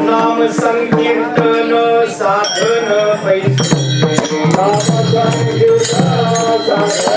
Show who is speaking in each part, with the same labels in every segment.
Speaker 1: नाम संकीर्तन साधन पैसे नाम संकीर्तन साधन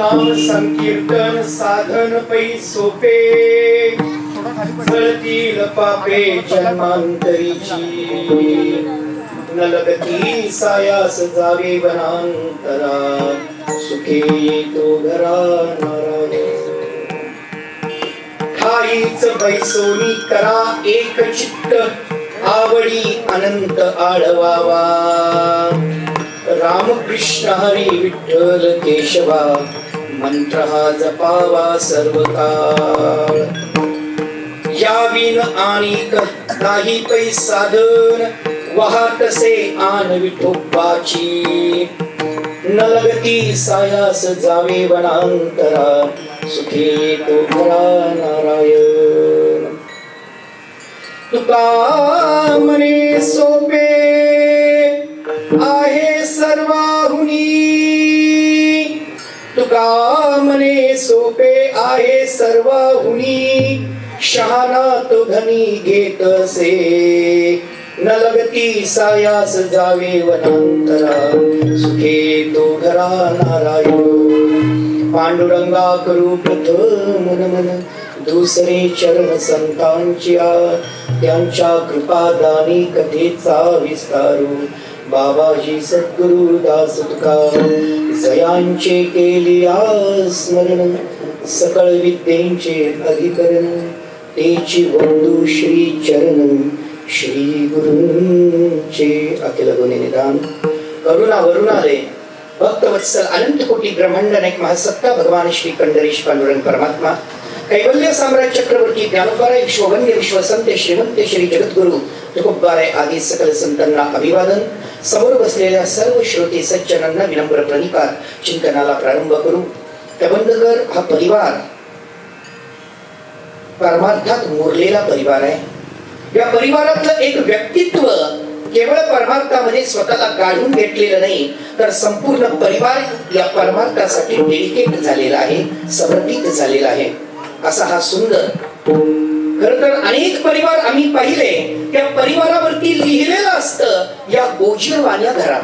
Speaker 1: नाम संकीर्तन साधन पै सोपे जळतील पापे जन्मांतरीची नलगती सायास जावे वनांतरा सुखे येतो घरा नारायण खाईच बैसोनी करा एक चित्त आवडी अनंत आळवावा रामकृष्ण हरी विठ्ठल केशवा मंत्र हा जपावा सर्व काळ. याविन आणिक नाही पै साधन वाहतसे आन विठोबाची. न लगती सायास जावे वनांतरा सुखे तो घरा नारायण. तुका म्हणे सोपे आहे सर्वाहुनी. तुका म्हणे सोपे आहे सर्वाहुनी. शहाणा तो धनी घेतसे न लगती सायास जावे वनांतरा सुखे तो घरा नारायण. पांडुरंगा करू प्रथम नमन दुसरे चरण संतांच्या. त्यांच्या कृपादानी कथेचा विस्तारू बाबाजी सद्गुरु दास तुका. जयांचे केली स्मरण सकळ विद्येचे अधिकरण. तेची बंधू श्री चरण श्री गुरूंचे अखिल गुणी निदान. करुणा वरुणालय भक्त वत्सल अनंत कोटी ब्रह्मांड नायक महासत्ता भगवान श्री कंडरीश पांडुरंग परमात्मा कैवल्य साम्राज्य चक्रवर्ती ज्ञानोबाराय विश्ववन्य विश्वसंत श्रीमंत श्री जगद्गुरु तुकोबाराय आदी सकल संतांना अभिवादन. समोर बसलेल्या सर्व श्रोते सज्जनांना विनम्र प्रणिपात. चिंतनाला प्रारंभ करू. तबंदकर हा परिवार परमार्थात मुरलेला परिवार आहे. या परिवारातलं एक व्यक्तित्व केवळ परमार्थामध्ये स्वतःला गाढून घेतलेलं नाही तर संपूर्ण परिवार या परमार्थासाठी डेडिकेट झालेला आहे, समर्पित झालेला आहे. असा हा सुंदर. खर तर अनेक परिवार आम्ही पाहिले त्या परिवारावरती लिहिलेलं असतं या गोजीरवाण्या घरात.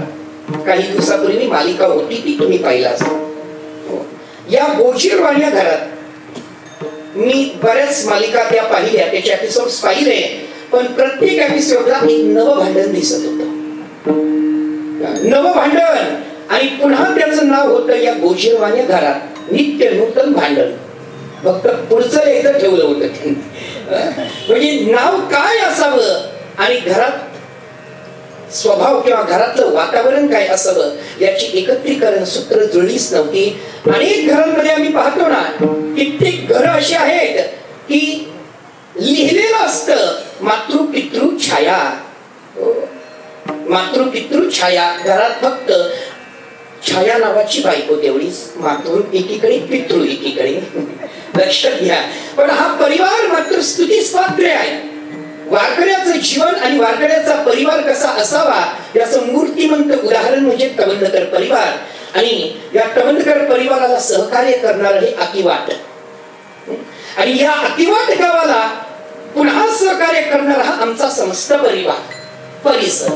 Speaker 1: काही दिवसापूर्वी मालिका होती ती तुम्ही पाहिला असेल. या गोजीरवाण्या घरात मी बऱ्याच मालिका त्या पाहिल्या, त्याचे एपिसोड्स पाहिले. पण प्रत्येक एपिसोडला एक नवं भांडण दिसत होतं. नवं भांडण आणि पुन्हा त्याचं नाव होतं या गोजीरवाण्या घरात नित्य नूतन भांडण. फक्त पुढचं एकदा ठेवलं होतं. म्हणजे नाव काय असावं आणि घरात स्वभाव किंवा घरातलं वातावरण काय असावं याची एकत्रीकरण सूत्र जुळलीच नव्हती. अनेक घरांमध्ये आम्ही पाहतो ना, कित्येक घरं अशी आहेत की लिहिलेलं असतं मातृपितृ छाया. मातृपितृ छाया. घरात फक्त छाया नावाची बायको तेवढीच, मातृ एकीकडे पितृ एकीकडे. लक्षात घ्या. पण हा परिवार मात्र स्तुतीस पात्र आहे. वारकऱ्याचं जीवन आणि वारकऱ्याचा परिवार कसा असावा याचं मूर्तिमंत उदाहरण म्हणजे तवंडकर परिवार. आणि या तवंडकर परिवाराला सहकार्य करणार हे अकिवाट. आणि या अकिवाट गावाला पुन्हा सहकार्य करणारा हा आमचा समस्त परिवार परिसर.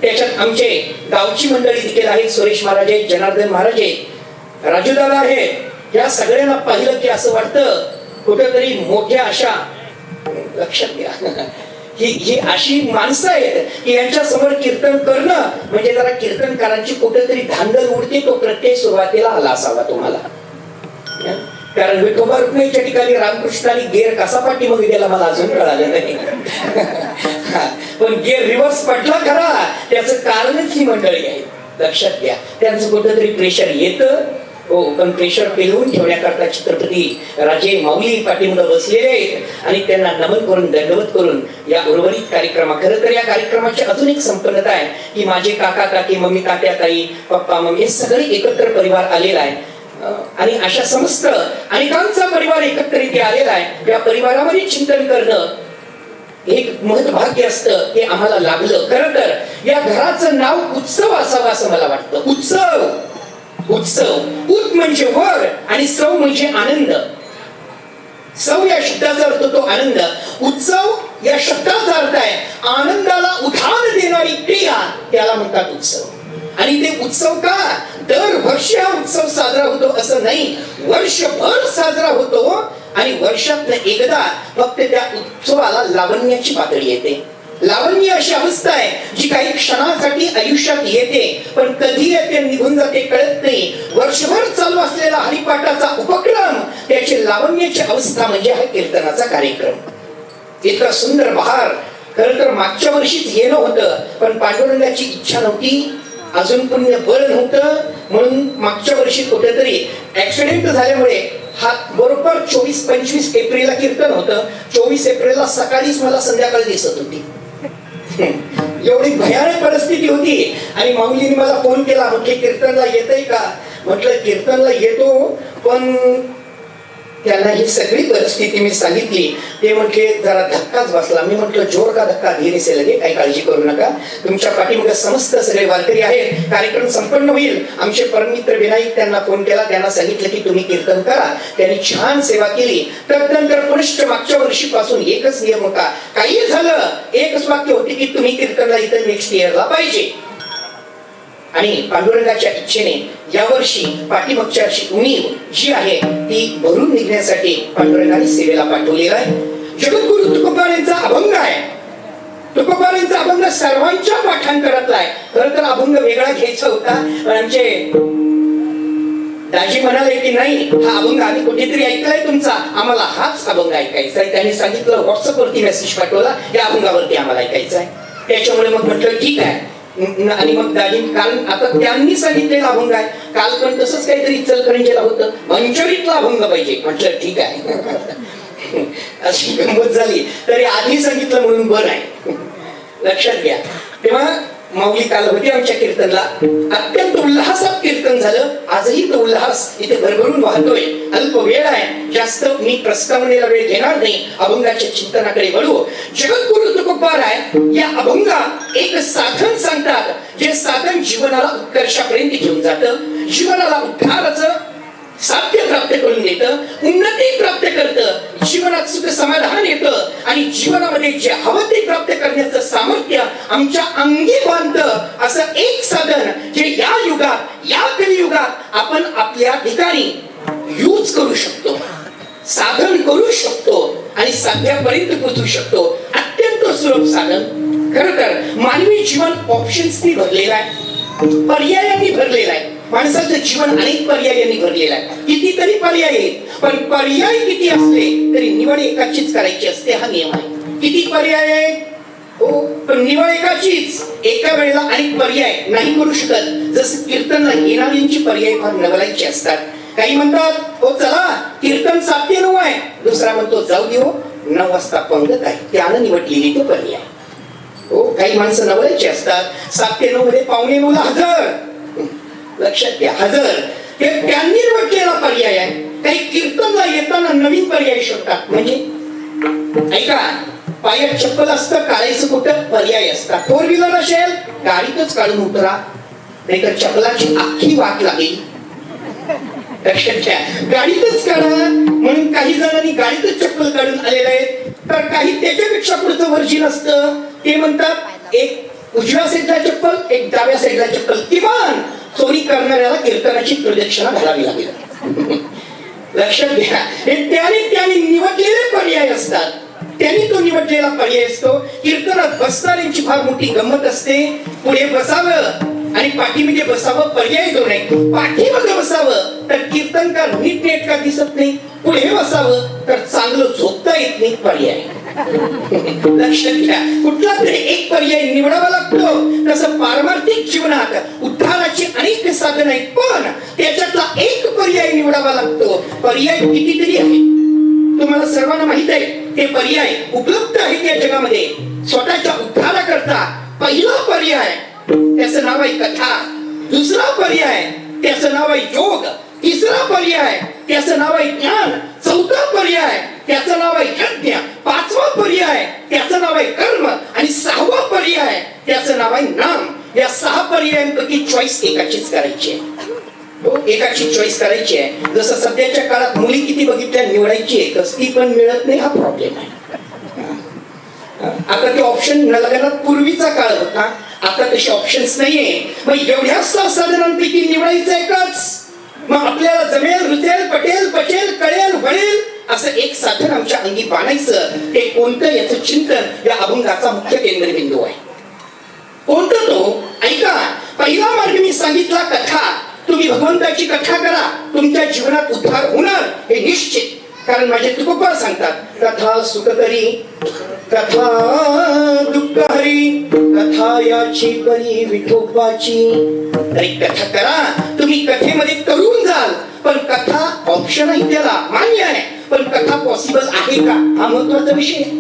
Speaker 1: त्याच्यात आमचे गावची मंडळी देखील आहेत. सुरेश महाराज आहेत, जनार्दन महाराज आहेत, राजूदादा आहेत. या सगळ्यांना पाहिलं की असं वाटतं कुठेतरी मोठ्या अशा, लक्षात घ्या, ही अशी माणसं आहेत की यांच्या समोर कीर्तन करणं म्हणजे जरा कीर्तनकारांची कुठेतरी धांदल उडते. तो प्रत्यय सुरुवातीला आला असावा तुम्हाला. कारण विठोबा रुक्मिणीच्या ठिकाणी रामकृष्णाने गेर कसा पाठीमागे गेला मला अजून कळालं नाही. पण गेर रिव्हर्स पडला खरा, त्याचं कारणच ही मंडळी आहे. लक्षात घ्या. त्यांचं कुठेतरी प्रेशर येतं. हो, पण प्रेशर पेलवून ठेवण्याकरता छत्रपती राजे माऊली पाठीमागे बसलेले आहेत आणि त्यांना नमन करून दंडवत करून या उर्वरित कार्यक्रमा. खरं तर या कार्यक्रमाची अजून एक संपन्नता आहे की माझे काका काकी, मम्मी तात्या ताई, पप्पा मम्मी हे सगळे एकत्र परिवार आलेला आहे. आणि अशा समस्त अनेकांचा परिवार एकत्रित आलेला आहे. या परिवारामध्ये चिंतन करणं एक महत्भाग्य असतं. ते आम्हाला लाभलं. खरं तर या घराचं नाव उत्सव असावं असं मला वाटतं. उत्सव. उत्सव. उत म्हणजे वर आणि सव म्हणजे आनंद. सव या शब्दाचा अर्थ तो आनंद. उत्सव या शब्दाचा अर्थ आहे आनंदाला उधाण देणारी क्रिया, त्याला म्हणतात उत्सव. आणि ते उत्सव का दरवर्षी हा उत्सव साजरा होतो असं नाही, वर्षभर साजरा होतो. आणि वर्षातनं एकदा फक्त त्या उत्सवाला लावण्याची पातळी येते. लावण्य अशी अवस्था आहे जी काही क्षणासाठी आयुष्यात येते पण कधी येते निघून जाते कळत नाही. वर्षभर चालू असलेला हरिपाठाचा उपक्रम त्याची लावण्याची अवस्था म्हणजे हा कीर्तनाचा कार्यक्रम. इतका सुंदर बहार खरं तर मागच्या वर्षीच येणं होतं पण पांडुरंगाची इच्छा नव्हती. अजून पुण्य बळ नव्हतं म्हणून मागच्या वर्षी कुठेतरी ऍक्सिडेंट झाल्यामुळे हा बरोबर 24-25 एप्रिलला कीर्तन होतं. 24 एप्रिलला सकाळीच मला संध्याकाळी दिसत होती. एवढी भयानक परिस्थिती होती. आणि माऊलीने मला फोन केला, म्हटले कीर्तनला येतय का? म्हटलं कीर्तनला येतो, पण त्यांना ही सगळी परिस्थिती मी सांगितली. ते म्हटले जरा धक्काच बसला. मी म्हटलं जोर का धक्का, धीरे से लगे, काही काळजी करू नका, तुमच्या पाठीमागे समस्त सगळे वारकरी आहेत, कार्यक्रम संपन्न होईल. आमचे परममित्र विनायक त्यांना फोन केला, त्यांना सांगितलं की तुम्ही कीर्तन करा. त्यांनी छान सेवा केली. तदनंतर पुनश्च मागच्या वर्षीपासून एकच नियम होता, काही झालं एकच वाक्य होती की तुम्ही कीर्तनला इथं नेक्स्ट इयरला पाहिजे. आणि पांडुरंगाच्या इच्छेने यावर्षी पाठीमागच्या वर्षी उणीव जी आहे ती भरून निघण्यासाठी पांडुरंगाने सेवेला पाठवलेला आहे. जगद्गुरु तुकोबारायांचा अभंग आहे. तुकोबारायांचा अभंग सर्वांच्या पाठांतरातला आहे. खरं तर अभंग वेगळा घ्यायचा होता, पण आमचे दाजी म्हणाले की नाही, हा अभंग आम्ही कुठेतरी ऐकलाय तुमचा, आम्हाला हाच अभंग ऐकायचा आहे. त्यांनी सांगितलं, व्हॉट्सअपवरती मेसेज पाठवला, या अभंगावरती आम्हाला ऐकायचा आहे. त्याच्यामुळे मग म्हटलं ठीक आहे. आणि मग दाजी, कारण आता त्यांनी सांगितलेला अभंग आहे, काल पण तसंच काहीतरी इचलकरंजीला होतं, मंचरीतला अभंग पाहिजे. म्हटलं ठीक आहे. अशी गंमत झाली. तरी आधी सांगितलं म्हणून बरं आहे, लक्षात घ्या. तेव्हा माऊली काल होती आमच्या कीर्तनला, अत्यंत उल्हासात कीर्तन झालं. आजही तो उल्हास इथे भरभरून वाहतोय. अल्प वेळ आहे, जास्त मी प्रस्तावनेला वेळ घेणार नाही, अभंगाच्या चिंतनाकडे वळू. जगद्गुरु तुकोबाराय या अभंगात एक साधन सांगतात, जे साधन जीवनाला उत्कर्षापर्यंत घेऊन जातं, जीवनाला उद्धाराचं साध्य प्राप्त करून देतं, उन्नती प्राप्त करतं, जीवनात सुख समाधान येतं आणि जीवनामध्ये जे हवं ते प्राप्त करण्याचं सामर्थ्य आमच्या अंगी बांधतं. असं एक साधन जे या युगात, या कलियुगात आपण आपल्या ठिकाणी यूज करू शकतो, साधन करू शकतो आणि साध्यापर्यंत पोहोचू शकतो. अत्यंत सुलभ साधन. खरं तर मानवी जीवन ऑप्शन्सनी भरलेलं आहे, पर्यायांनी भरलेलं आहे. माणसाचं जीवन अनेक पर्यायांनी भरलेलं आहे. कितीतरी पर्याय आहेत, पण पर्याय किती असले तरी निवड एकाचीच करायची असते, हा नियम आहे. किती पर्याय आहेत? हो, पण निवड एकाचीच. एका वेळेला अनेक पर्याय नाही करू शकत. जसं कीर्तनला येणाऱ्यांची पर्याय फार नवलायचे असतात. काही म्हणतात हो चला कीर्तन 7 ते 9 आहे, दुसरा म्हणतो जाऊ दे हो 9 वाजता पंगत आहे, त्यानं निवडलेली तो पर्याय. हो, काही माणसं नवलायचे असतात. 7 ते 9 मध्ये 9:45 हजर. लक्षात घ्या, हजर हे त्यांनी निवडलेला पर्याय आहे. काही कीर्तनला येताना नवीन पर्याय शोधतात. म्हणजे ऐका, पायात चप्पल असतं, काढायचं कुठं? पर्याय असतात. 4 व्हीलर असेल गाडीतच काढून उतरा, नाहीतर चप्पलाची अख्खी वाट लागेल. लक्षात घ्या, गाडीतच काढा. म्हणून काही जणांनी गाडीतच चप्पल काढून आलेले आहेत. तर काही त्याच्यापेक्षा पुढचं वर्जिन असतं. ते म्हणतात एक उजव्या साईडला चप्पल, एक डाव्या साईडला चप्पल. किमान चोरी करणाऱ्याला कीर्तनाची प्रदक्षिणा घालावी लागेल. लक्षात घ्या, हे त्यांनी निवडलेले पर्याय असतात. त्यांनी तो निवडलेला पर्याय असतो. कीर्तनात बसणाऱ्यांची फार मोठी गंमत असते. पुढे बसावं आणि पाठीमध्ये बसावं, पर्याय दोन आहे. पाठीमध्ये बसावं तर कीर्तनकार नीटनेटका दिसत नाही, पुढे बसावं तर चांगलं झोपता येत नाही, पर्याय. लक्षात घ्या, कुठला तरी एक पर्याय निवडावा लागतो. तसं पारमार्थिक जीवनात उद्धाराची अनेक साधन आहेत, पण त्याच्यातला एक पर्याय निवडावा लागतो. पर्याय कितीतरी आहेत, तुम्हाला सर्वांना माहित आहे. ते पर्याय उपलब्ध आहेत या जगामध्ये स्वतःच्या उद्धाराकरता. पहिला पर्याय त्याचं नाव आहे कथा, दुसरा पर्याय त्याचं नाव आहे योग, तिसरा पर्याय त्याचं नाव आहे ज्ञान, चौथा पर्याय त्याचं नाव आहे यज्ञ, पाचवा पर्याय त्याचं नाव आहे कर्म आणि 6वा पर्याय त्याचं नाव आहे नाम. या 6 पर्यायांपैकी चॉईस एकाचीच करायची आहे. एकाची चॉईस करायची आहे. जसं सध्याच्या काळात मुली किती बघितल्या, निवडायची एकच, ती पण मिळत नाही, हा प्रॉब्लेम आहे. आता ते ऑप्शन लग्नात पूर्वीचा काळ होता, आता तसे ऑप्शन्स नाहीये. मग एवढ्या साधनांपैकी निवडायचं एकच. मग आपल्याला जमेल, रुचेल, पटेल, पचेल, कळेल, वळेल असं एक साधन आमच्या अंगी बाणायचं. ते कोणतं, याचं चिंतन या अभंगाचा मुख्य केंद्रबिंदू आहे. कोणतं तो? ऐका, पहिला मार्ग मी सांगितला कथा. तुम्ही भगवंताची कथा करा, तुमच्या जीवनात उद्धार होणार हे निश्चित. कारण माझे तुकोबा सांगतात, कथा सुखकरी कथा दुःखहरी कथा याची बरी विठोबाची. तरी कथा करा, तुम्ही कथेमध्ये करून जाल, पण कथा ऑप्शन आहे, त्याला मान्य आहे, पण कथा पॉसिबल आहे का हा महत्वाचा विषय आहे.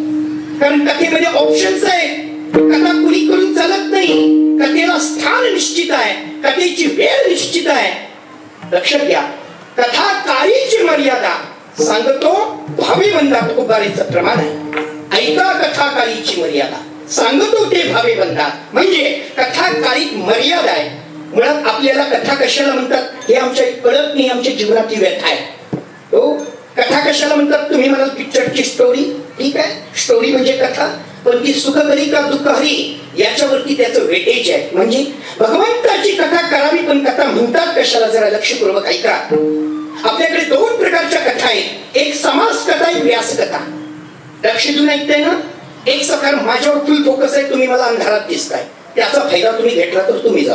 Speaker 1: कारण कथेमध्ये ऑप्शन्स आहे. कथा कुणी करून चालत नाही. कथेला स्थान निश्चित आहे, कथेची वेळ निश्चित आहे. लक्षात घ्या, कथाकारीची मर्यादा सांगतो भावे बंधा तुकोबारेचं प्रमाण आहे. ऐका कथाकारीची मर्यादा सांगतो ते भावे बंधा. म्हणजे कथाकारीत मर्यादा आहे. मुळात आपल्याला कथा कशाला म्हणतात हे आमच्या कळत नाही. आमच्या जीवनाची व्यथा आहे. हो, कथा कशाला म्हणतात? तुम्ही म्हणाल पिक्चरची स्टोरी, ठीक आहे, स्टोरी म्हणजे कथा, पण ती सुखकरी का दुःखहरी याच्यावरती त्याचं वेटेज आहे. म्हणजे भगवंताची कथा करावी, पण कथा म्हणतात कशाला जरा लक्षपूर्वक ऐका. आपल्याकडे दोन प्रकारच्या कथा आहेत. एक समास कथा, एक व्यास कथा. लक्ष देऊन ऐकताय ना? एक प्रकार माझ्यावर फुल फोकस आहे, तुम्ही मला अंधारात दिसताय, त्याचा फायदा तुम्ही घेतला तर तुम्ही जा.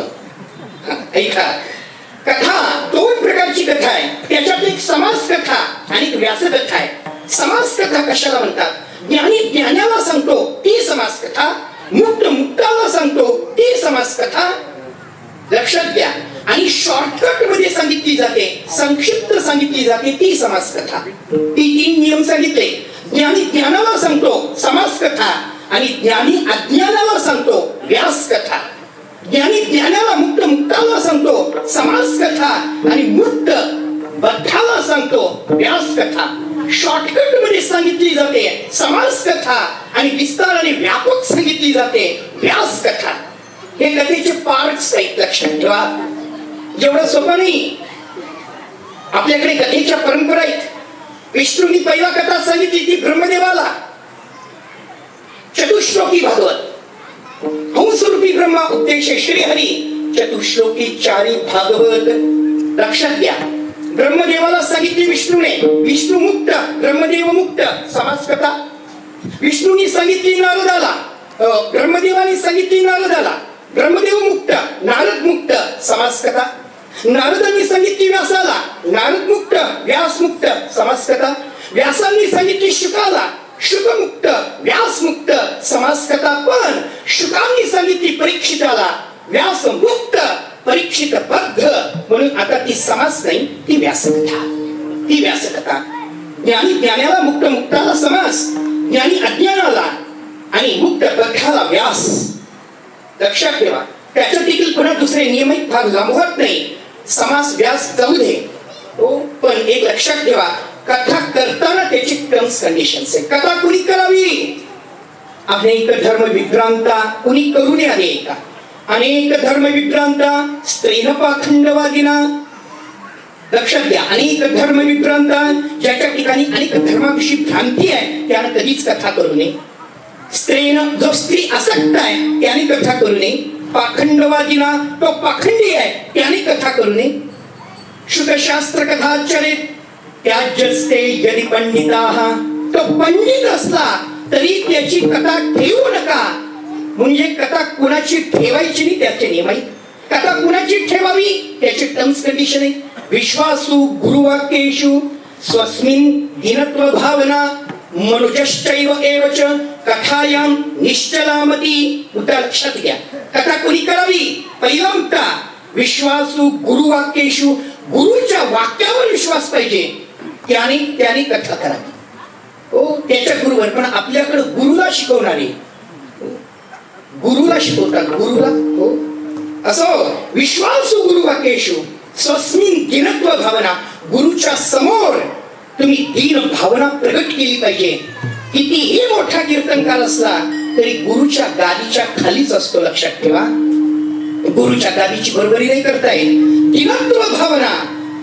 Speaker 1: ऐका, कथा दोन प्रकारची कथा आहे. त्याच्यात एक समास कथा आणि एक व्यास कथा आहे. समास कथा कशाला म्हणतात? ज्ञानी ज्ञानाला सांगतो ती समास कथा, मुक्त मुक्ताला सांगतो ती समास कथा. लक्षात घ्या. आणि शॉर्टकट मध्ये सांगितली जाते, संक्षिप्त सांगितली जाते ती समास कथा. ती तीन नियम सांगितले. ज्ञानी ज्ञानाला सांगतो समास कथा, आणि ज्ञानी अज्ञानाला सांगतो व्यास कथा. ज्ञानी ज्ञानाला मुक्त मुक्ताला सांगतो समास कथा, आणि मुक्त बद्धाला सांगतो व्यास कथा. शॉर्टकट मध्ये सांगितली जाते समास कथा, आणि विस्ताराने व्यापक सांगितली जाते व्यास कथा. हे कथेचे पार्ट्स आहेत, लक्षात ठेवा. जेवढं सोपं नाही. आपल्याकडे कथेच्या परंपरा आहेत. विष्णूंनी पहिला कथा सांगितली ती ब्रह्मदेवाला, चतुश्लोकी भागवत. हंसरूपी ब्रह्मा उपदेश श्रीहरी, चतुश्लोकी चारी भागवत. लक्षात घ्या, ब्रह्मदेवाला सांगितली विष्णूने, विष्णू मुक्त ब्रह्मदेव मुक्त समास कथा. विष्णूंनी सांगितली नारदाला, ब्रह्मदेवाने सांगितली नारदाला, ब्रह्मदेव मुक्त नारद मुक्त समास कथा. नारदांनी सांगितली व्यासाला, नारद मुक्त व्यास मुक्त समास कथा. व्यासांनी सांगितली शुकाला, शुक मुक्त व्यास मुक्त समास कथा. पण शुकांनी सांगितली परीक्षिताला, व्यास मुक्त परीक्षित बद्ध, म्हणून आता ती समास नाही, ती व्यासकथा. ती व्यासकथा. ज्ञानी ज्ञानाला मुक्त मुक्ताला समास, ज्ञानी अज्ञानाला आणि मुक्त बद्धाला व्यास. लक्षात ठेवा. त्याच्यात देखील पुन्हा दुसरे नियम फार लांबवत नाही. समास व्यास जाऊ दे, हो, पण एक लक्षात ठेवा, कथा करताना त्याची टर्म्स कंडिशन्स आहे. कथा कुणी करावी? अनेक धर्म विभ्रांता कुणी करू नये अनेक. अनेक धर्म विभ्रांता स्त्रीन पाखंडवादिना. लक्षात घ्या, अनेक धर्म विभ्रांता, ज्याच्या ठिकाणी अनेक धर्माविषयी भ्रांती आहे त्यानं कधीच कथा करू नये. स्त्रीनं, जो स्त्री आसक्त आहे त्याने कथा करू नये. पाखंडवादिना, तो पाखंडी आहे त्याने कथा करू नये. शुकशास्त्र कथाचरित त्याज्यस्ते यदि पंडिताः, तो पंडित असला तरी त्याची कथा ठेवू नका. म्हणजे कथा कुणाची ठेवायची नाही त्याचे नियम आहेत. कथा कुणाची ठेवावी त्याची टर्म्स कंडिशन आहे. विश्वासु गुरुवाक्येषु स्वस्मिन दीनत्व भावना मनुजश्चैव एवच कथायां निश्चलामती. मुद्दा लक्षात घ्या. कथा कोणी करावी? पहिला मुद्दा, विश्वासु गुरुवाक्येषु, गुरुच्या वाक्यावर विश्वास पाहिजे, त्याने कथा करावी. हो, त्याच्या गुरुवर. पण आपल्याकडे गुरुला शिकवणारे, गुरुला शिकवतात, गुरुला. हो, असो. विश्वासु गुरुवाक्येषु स्वस्मिन दीनत्व भावना, गुरुच्या समोर तुम्ही दीन भावना प्रगट केली पाहिजे. कितीही मोठा कीर्तनकार असला तरी गुरुच्या गादीच्या खालीच असतो. लक्षात ठेवा. गुरुच्या गादीची बरोबरी नाही करता येईल. दीनत्व भावना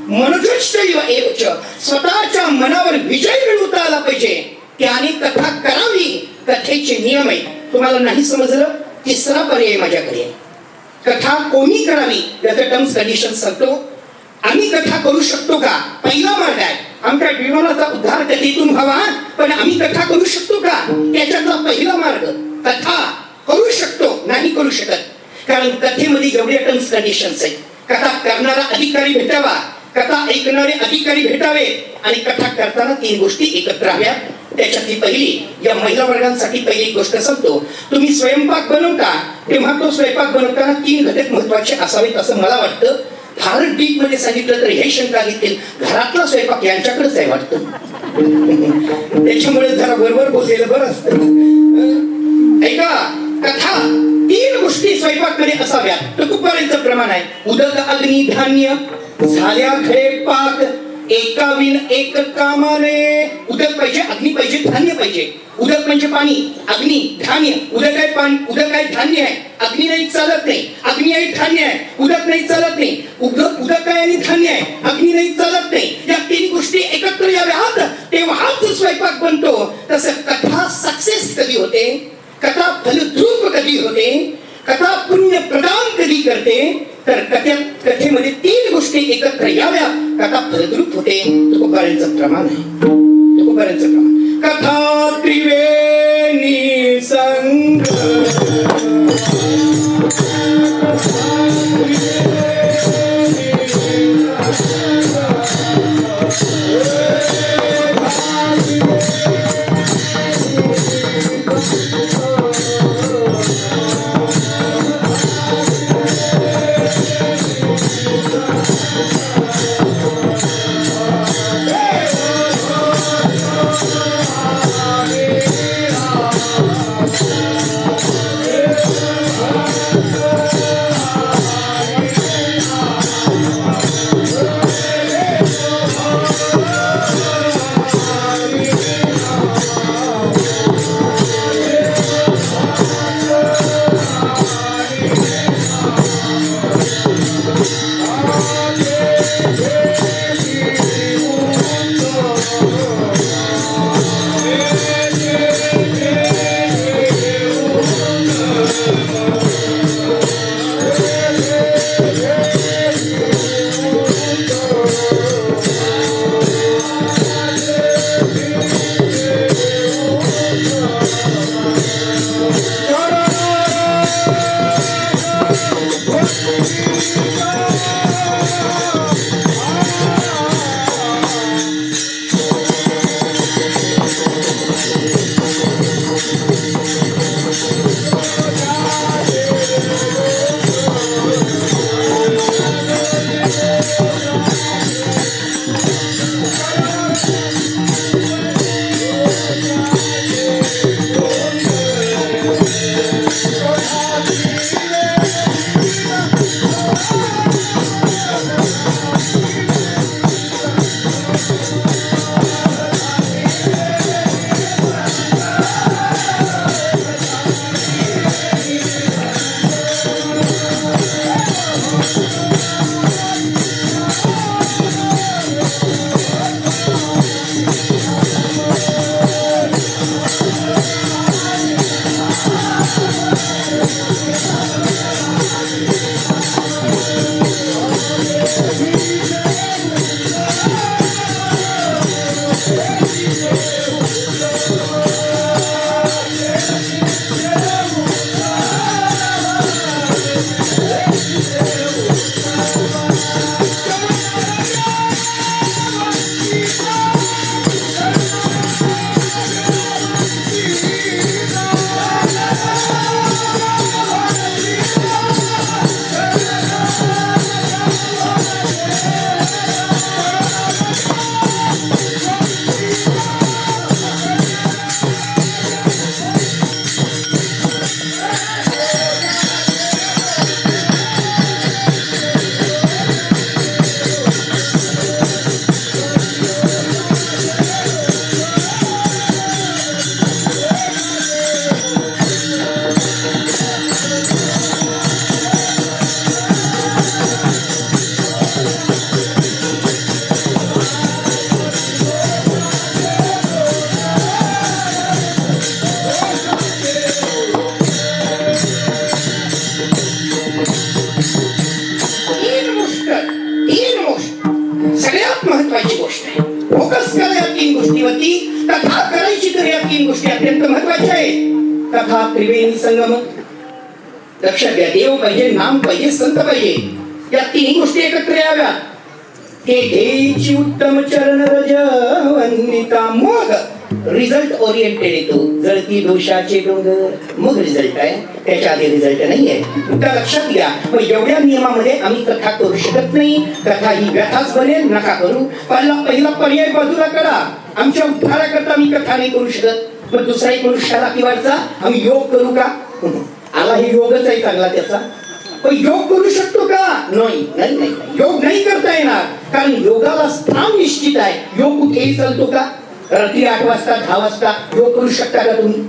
Speaker 1: मनोजश्चैव एवच, स्वतःच्या मनावर विजय मिळवता आला पाहिजे, त्याने कथा करावी. कथेचे नियम आहे. तुम्हाला नाही समजलं, तिसरा पर्याय माझ्याकडे आहे. कथा कोणी करावी त्याचं टर्म्स कंडिशन सांगतो. आम्ही कथा करू शकतो का? पहिला मार्ग आहे, आमच्या जीवनाचा उद्धार कथेतून व्हावा, पण आम्ही कथा करू शकतो का? त्याच्यातला पहिला मार्ग, कथा करू शकतो, नाही करू शकत. कारण कथेमध्ये एवढ्या टर्म्स कंडिशन्स आहेत. कथा करणारा अधिकारी भेटावा, कथा ऐकणारे अधिकारी भेटावे आणि कथा करताना 3 गोष्टी एकत्र हव्यात. त्याच्यातली पहिली, या महिला वर्गांसाठी पहिली गोष्ट सांगतो. तुम्ही स्वयंपाक बनवता तेव्हा तो स्वयंपाक बनवताना 3 घटक महत्वाचे असावेत असं मला वाटतं. फार डीप मध्ये सांगितलं तर हे शंका घेतील घरातला स्वयंपाक यांच्याकडेच आहे वाटतं. त्याच्यामुळे जरा बरोबर बोललेलं बरं असतं. ऐका, कथा 3 गोष्टी स्वयंपाकमध्ये असाव्यात. तुकोबारांचं प्रमाण आहे. उदक अग्नी धान्य झाल्या खरे पाक एका विण एक कामाने. उदक पाहिजे, अग्नी पाहिजे, धान्य पाहिजे. उदक म्हणजे पाणी, अग्नी धान्य. उदक आहे पाणी, उदक आहे धान्य आहे. अग्नी नाही चालत नाही, अग्नी आहे धान्य आहे. उदक नाही चालत नाही, उदक आहे आणि धान्य आहे. अग्नी नाही चालत नाही. या 3 गोष्टी एकत्र याव्यात तेव्हाच स्वयंपाक बनतो. तसं कथा सक्सेस कधी होते, कथा फलद्रूप कधी होते, कथा पुण्य प्रदान कधी करते, तर कथेमध्ये 3 गोष्टी एकत्र याव्या कथा फलद्रूप होते. तुकोबारांचं प्रमाण आहे. तुकोबारांचं प्रमाण कथा त्रिवेणी संग महत्वाची गोष्ट आहे. फोकस करा या 3 गोष्टीवरती. कथा करायची तर या 3 गोष्टी अत्यंत महत्वाच्या आहेत. कथा त्रिवेणी संगम. लक्षात घ्या, देव पाहिजे, नाम पाहिजे, संत पाहिजे. या 3 गोष्टी एकत्र याव्या. तेथेची उत्तम चरण रज वंदिता. मग रिझल्ट ओरिएंटेड येतो. जळती दोषाचे डोंगर, मग रिझल्ट आहे, त्याच्या आधी रिझल्ट नाहीये. मुद्दा लक्षात घ्या. मग एवढ्या नियमामध्ये आम्ही कथा करू शकत नाही. कथा ही व्यथाच बनेल, नका करू. पहिला पर्याय बाजूला करा. आमच्या उद्धाराकरता मी कथा नाही करू शकत. मग दुसरा एक मनुष्याला किंवाचा आम्ही योग करू का? आला हे योगच आहे चांगला त्याचा. पण योग करू शकतो का? नाही नाही नाही, योग नाही करता येणार. कारण योगाला स्थान निश्चित आहे. योग कुठेही चालतो का? रात्री 8 वाजता 10 वाजता योग करू शकता का तुम्ही?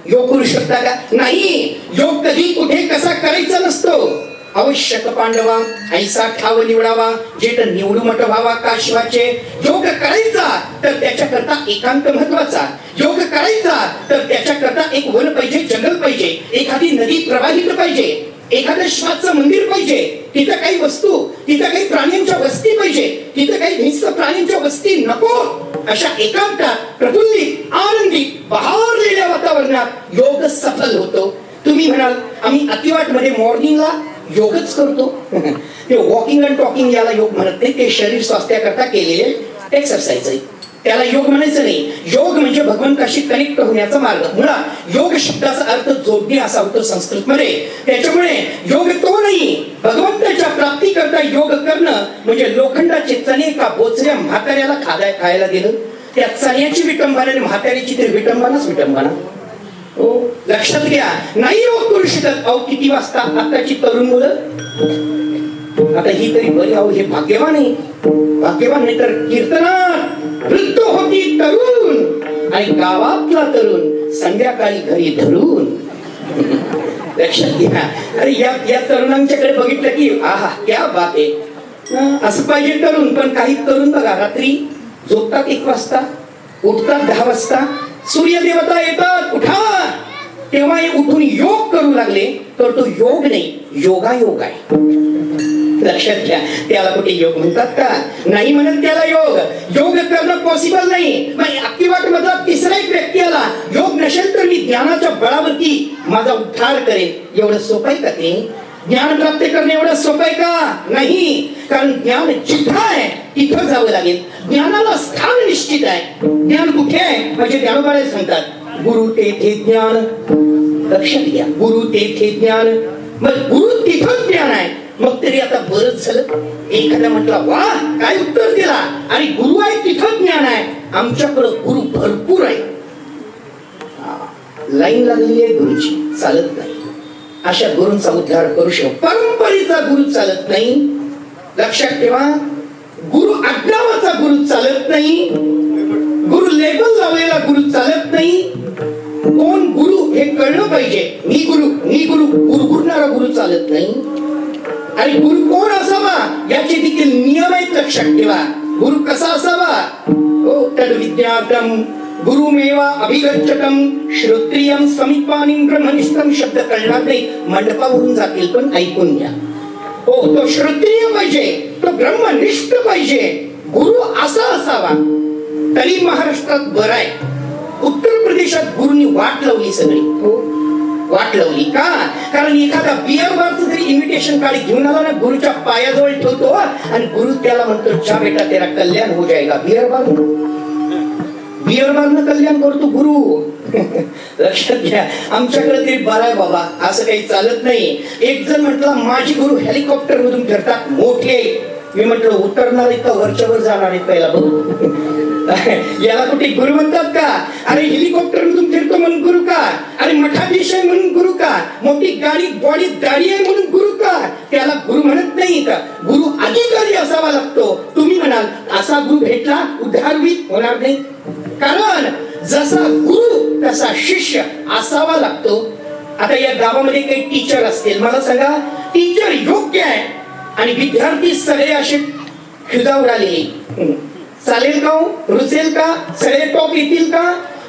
Speaker 1: योग करू शकता का? नाही. योग कधी कुठे कसा करायचा नसतो. आवश्यक पांडवा ऐसा ठाव निवडावा, जेट निवडू मठ व्हावा का शिवाचे. योग करायचा तर त्याच्याकरता एकांत महत्वाचा. योग करायचा तर त्याच्याकरता एक वन पाहिजे, जंगल पाहिजे, एखादी नदी प्रवाहित पाहिजे, एखादं श्वासचं मंदिर पाहिजे, तिथं काही वस्तू, तिथं काही प्राण्यांच्या वस्ती पाहिजे, तिथं काही हिंस्र प्राण्यांच्या वस्ती नको. अशा एकांतात प्रफुल्लित आनंदित बहारलेल्या वातावरणात योग सफल होतो. तुम्ही म्हणाल आम्ही अतिवाट मध्ये मॉर्निंगला योगच करतो. ते वॉकिंग अँड टॉकिंग याला योग म्हणत नाही. ते शरीर स्वास्थ्याकरता केलेले एक्सरसाइज आहे, त्याला योग म्हणायचं नाही. योग म्हणजे भगवंताशी कनेक्ट होण्याचा मार्ग. मुळात योग शब्दाचा अर्थ जोडणे असा होतो संस्कृत मध्ये. त्याच्यामुळे योग तो नाही. भगवंताच्या प्राप्ती करता योग करणं म्हणजे लोखंडाचे चणे का बोचऱ्या म्हाताऱ्याला खायला दिलं. त्या चण्याची विटंबना आणि म्हाताऱ्याची तरी विटंबनाच विटंबना. हो, लक्षात घ्या. नाही योग करू शकत. अहो किती वाजता आताची तरुण मुलं, आता ही तरी बरी. अहो हे भाग्यवान आहे. भाग्यवान नाही तर कीर्तनात वृद्ध होती तरुण आणि गावातला तरुण संध्याकाळी घरी धरून. लक्षात घ्या. अरे या तरुणांच्याकडे बघितलं की आहा क्या बात आहे. असं पाहिजे तरुण. पण काही तरुण बघा रात्री झोपतात 1 वाजता, उठतात 10 वाजता. सूर्यदेवता येतात, उठा, तेव्हा हे उठून योग करू लागले. तर तो योग नाही, योगायोग आहे. लक्षात घ्या. त्याला कुठे योग म्हणतात का? नाही म्हणत त्याला योग. योग करणं पॉसिबल नाही. अक्तिवाट मधला तिसरा एक व्यक्ती आला, योग नसेल तर मी ज्ञानाच्या बळावरती माझा उद्धार करेन. एवढं सोपं आहे का ते? ज्ञान प्राप्त करणं एवढं सोपं आहे का? नाही. कारण ज्ञान जिथं आहे तिथं जावं लागेल. ज्ञानाला स्थान निश्चित आहे. ज्ञान कुठे आहे म्हणजे ज्ञानोबा सांगतात, गुरु तेथे ज्ञान. लक्षात घ्या, गुरु तेथे ज्ञान. मग गुरु तिथं ज्ञान आहे. मग तरी आता बरंच झालं. एखादा म्हटला वा काय उत्तर दिला. आणि गुरु आहे तिथं ज्ञान आहे. आमच्याकडं गुरु भरपूर आहे. लाईन लागलेली आहे गुरुची, चालत नाही. अशा गुरूंचा उद्धार करू शकतो. परंपरेचा गुरु चालत नाही. लक्षात ठेवा. गुरु आज्ञावाचा गुरु चालत नाही. गुरु लेबल लावलेला गुरु चालत नाही. कोण गुरु हे कळलं पाहिजे. मी गुरु गुरगुरणारा गुरु चालत नाही. आणि गुरु कोण असावा याचे देखील नियम आहेत. लक्षात ठेवा. गुरु कसा असावा? हो, तद विद्यार्थम गुरुमेवा अभिगच्छतम श्रोत्रियम समीपानिम ब्रह्मनिष्ठम. शब्द कळणार नाही, मंडपावरून जातील, पण ऐकून घ्या. हो, तो श्रोत्रिय पाहिजे, तो ब्रह्मनिष्ठ पाहिजे. गुरु असा असावा. तरी महाराष्ट्रात बरं आहे. उत्तर प्रदेशात गुरुनी वाट लावली सगळी. हो, वाट लावली का? कारण एखादा बियर बारचं जरी इन्व्हिटेशन कार्ड घेऊन आला ना, गुरुच्या पायाजवळ ठेवतो आणि गुरु त्याला म्हणतो चा बेटा तेरा कल्याण हो जाएगा. बियर बारनं कल्याण करतो गुरु. लक्षात घ्या. आमच्याकडे तरी बरं आहे बाबा, असं काही चालत नाही. एक जण म्हटलं माझी गुरु हेलिकॉप्टर मधून फिरतात, मोठे. मी म्हटलं उतरणार आहेत का वरच्या वर जाणार आहेत पहिला बघू. याला कुठे गुरु म्हणतात का? अरे हेलिकॉप्टर मधून फिरतो म्हणून गुरु का? अरे मठाधीश आहे म्हणून गुरु का? मोठी गाडी बॉडीत दाढी आहे म्हणून गुरु का? त्याला गुरु म्हणत नाही का? गुरु अधिकारी असावा लागतो. तुम्ही म्हणाल असा गुरु भेटला उद्धार होणार नाही. कारण जसा गुरु तसा शिष्य असावा लागतो. आता या गावामध्ये काही टीचर असतील, मला सांगा टीचर योग्य आहे आणि विद्यार्थी सगळे असे खुदावर आलेले, चालेल का? रुचेल का? सगळे टॉप येतील का?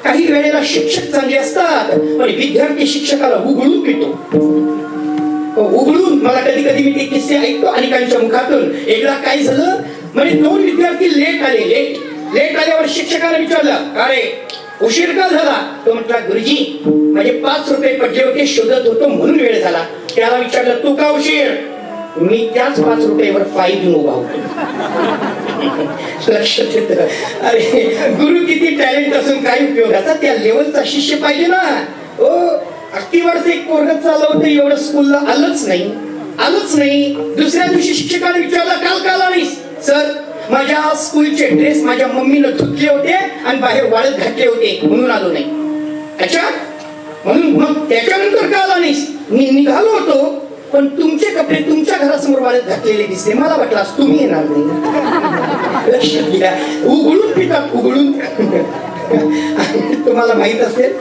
Speaker 1: काही वेळेला शिक्षक चांगले असतात पण विद्यार्थी शिक्षकाला उघडून पितो. उघडून मला कधी कधी मी ते किस्से ऐकतो अनेकांच्या मुखातून. एकदा काय झालं म्हणजे 2 विद्यार्थी लेट आल्यावर शिक्षकाला विचारलं अरे उशीर का झाला? तो म्हटला गुरुजी माझे 5 रुपये पडले होते, शोधत होतो म्हणून वेळ झाला. त्याला विचारलं तू का उशीर? मी त्याच 5 रुपयावर पायी घेऊन उभा होतो. लक्षात येतं. अरे गुरु किती टॅलेंट असून काय उपयोगाचा, त्या लेवलचा शिष्य पाहिजे ना. हो, अगदी वर्ष एक पोरग चालवतं, एवढं स्कूलला आलंच नाही. दुसऱ्या दिवशी शिक्षकाने विचारलं, काल आला नाहीस? सर, माझ्या स्कूलचे ड्रेस माझ्या मम्मीनं धुतले होते आणि बाहेर वाळत घातले होते म्हणून आलो नाही. अच्छा, म्हणून मग त्याच्यानंतर का आला नाहीस? मी निघालो होतो, पण तुमचे कपडे तुमच्या घरासमोर वाळत घातलेले दिसले, मला वाटलं तुम्ही येणार नाही. लक्षात घ्या, उघडून पितात, उघडून. तुम्हाला माहित असेल,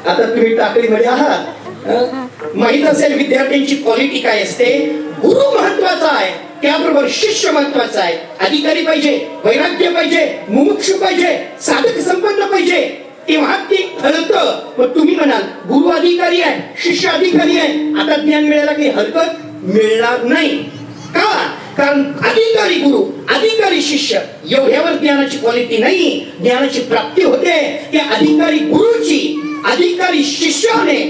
Speaker 1: आता तुम्ही टाकळीमध्ये आहात, माहित असेल विद्यार्थ्यांची क्वालिटी काय असते. गुरु महत्वाचा आहे, त्याबरोबर शिष्य महत्वाचा आहे. अधिकारी पाहिजे, वैराग्य पाहिजे, मुमुक्षु पाहिजे, साधक संपन्न पाहिजे, तेव्हा ते हलतं. मग तुम्ही म्हणाल गुरु अधिकारी आहे, शिष्य अधिकारी आहे, आता ज्ञान मिळायला काही हरकत मिळणार नाही का? कारण अधिकारी गुरु, अधिकारी शिष्य एवढ्यावर ज्ञानाची क्वालिटी नाही, ज्ञानाची प्राप्ती होते त्या अधिकारी गुरुची, अधिकारी शिष्याने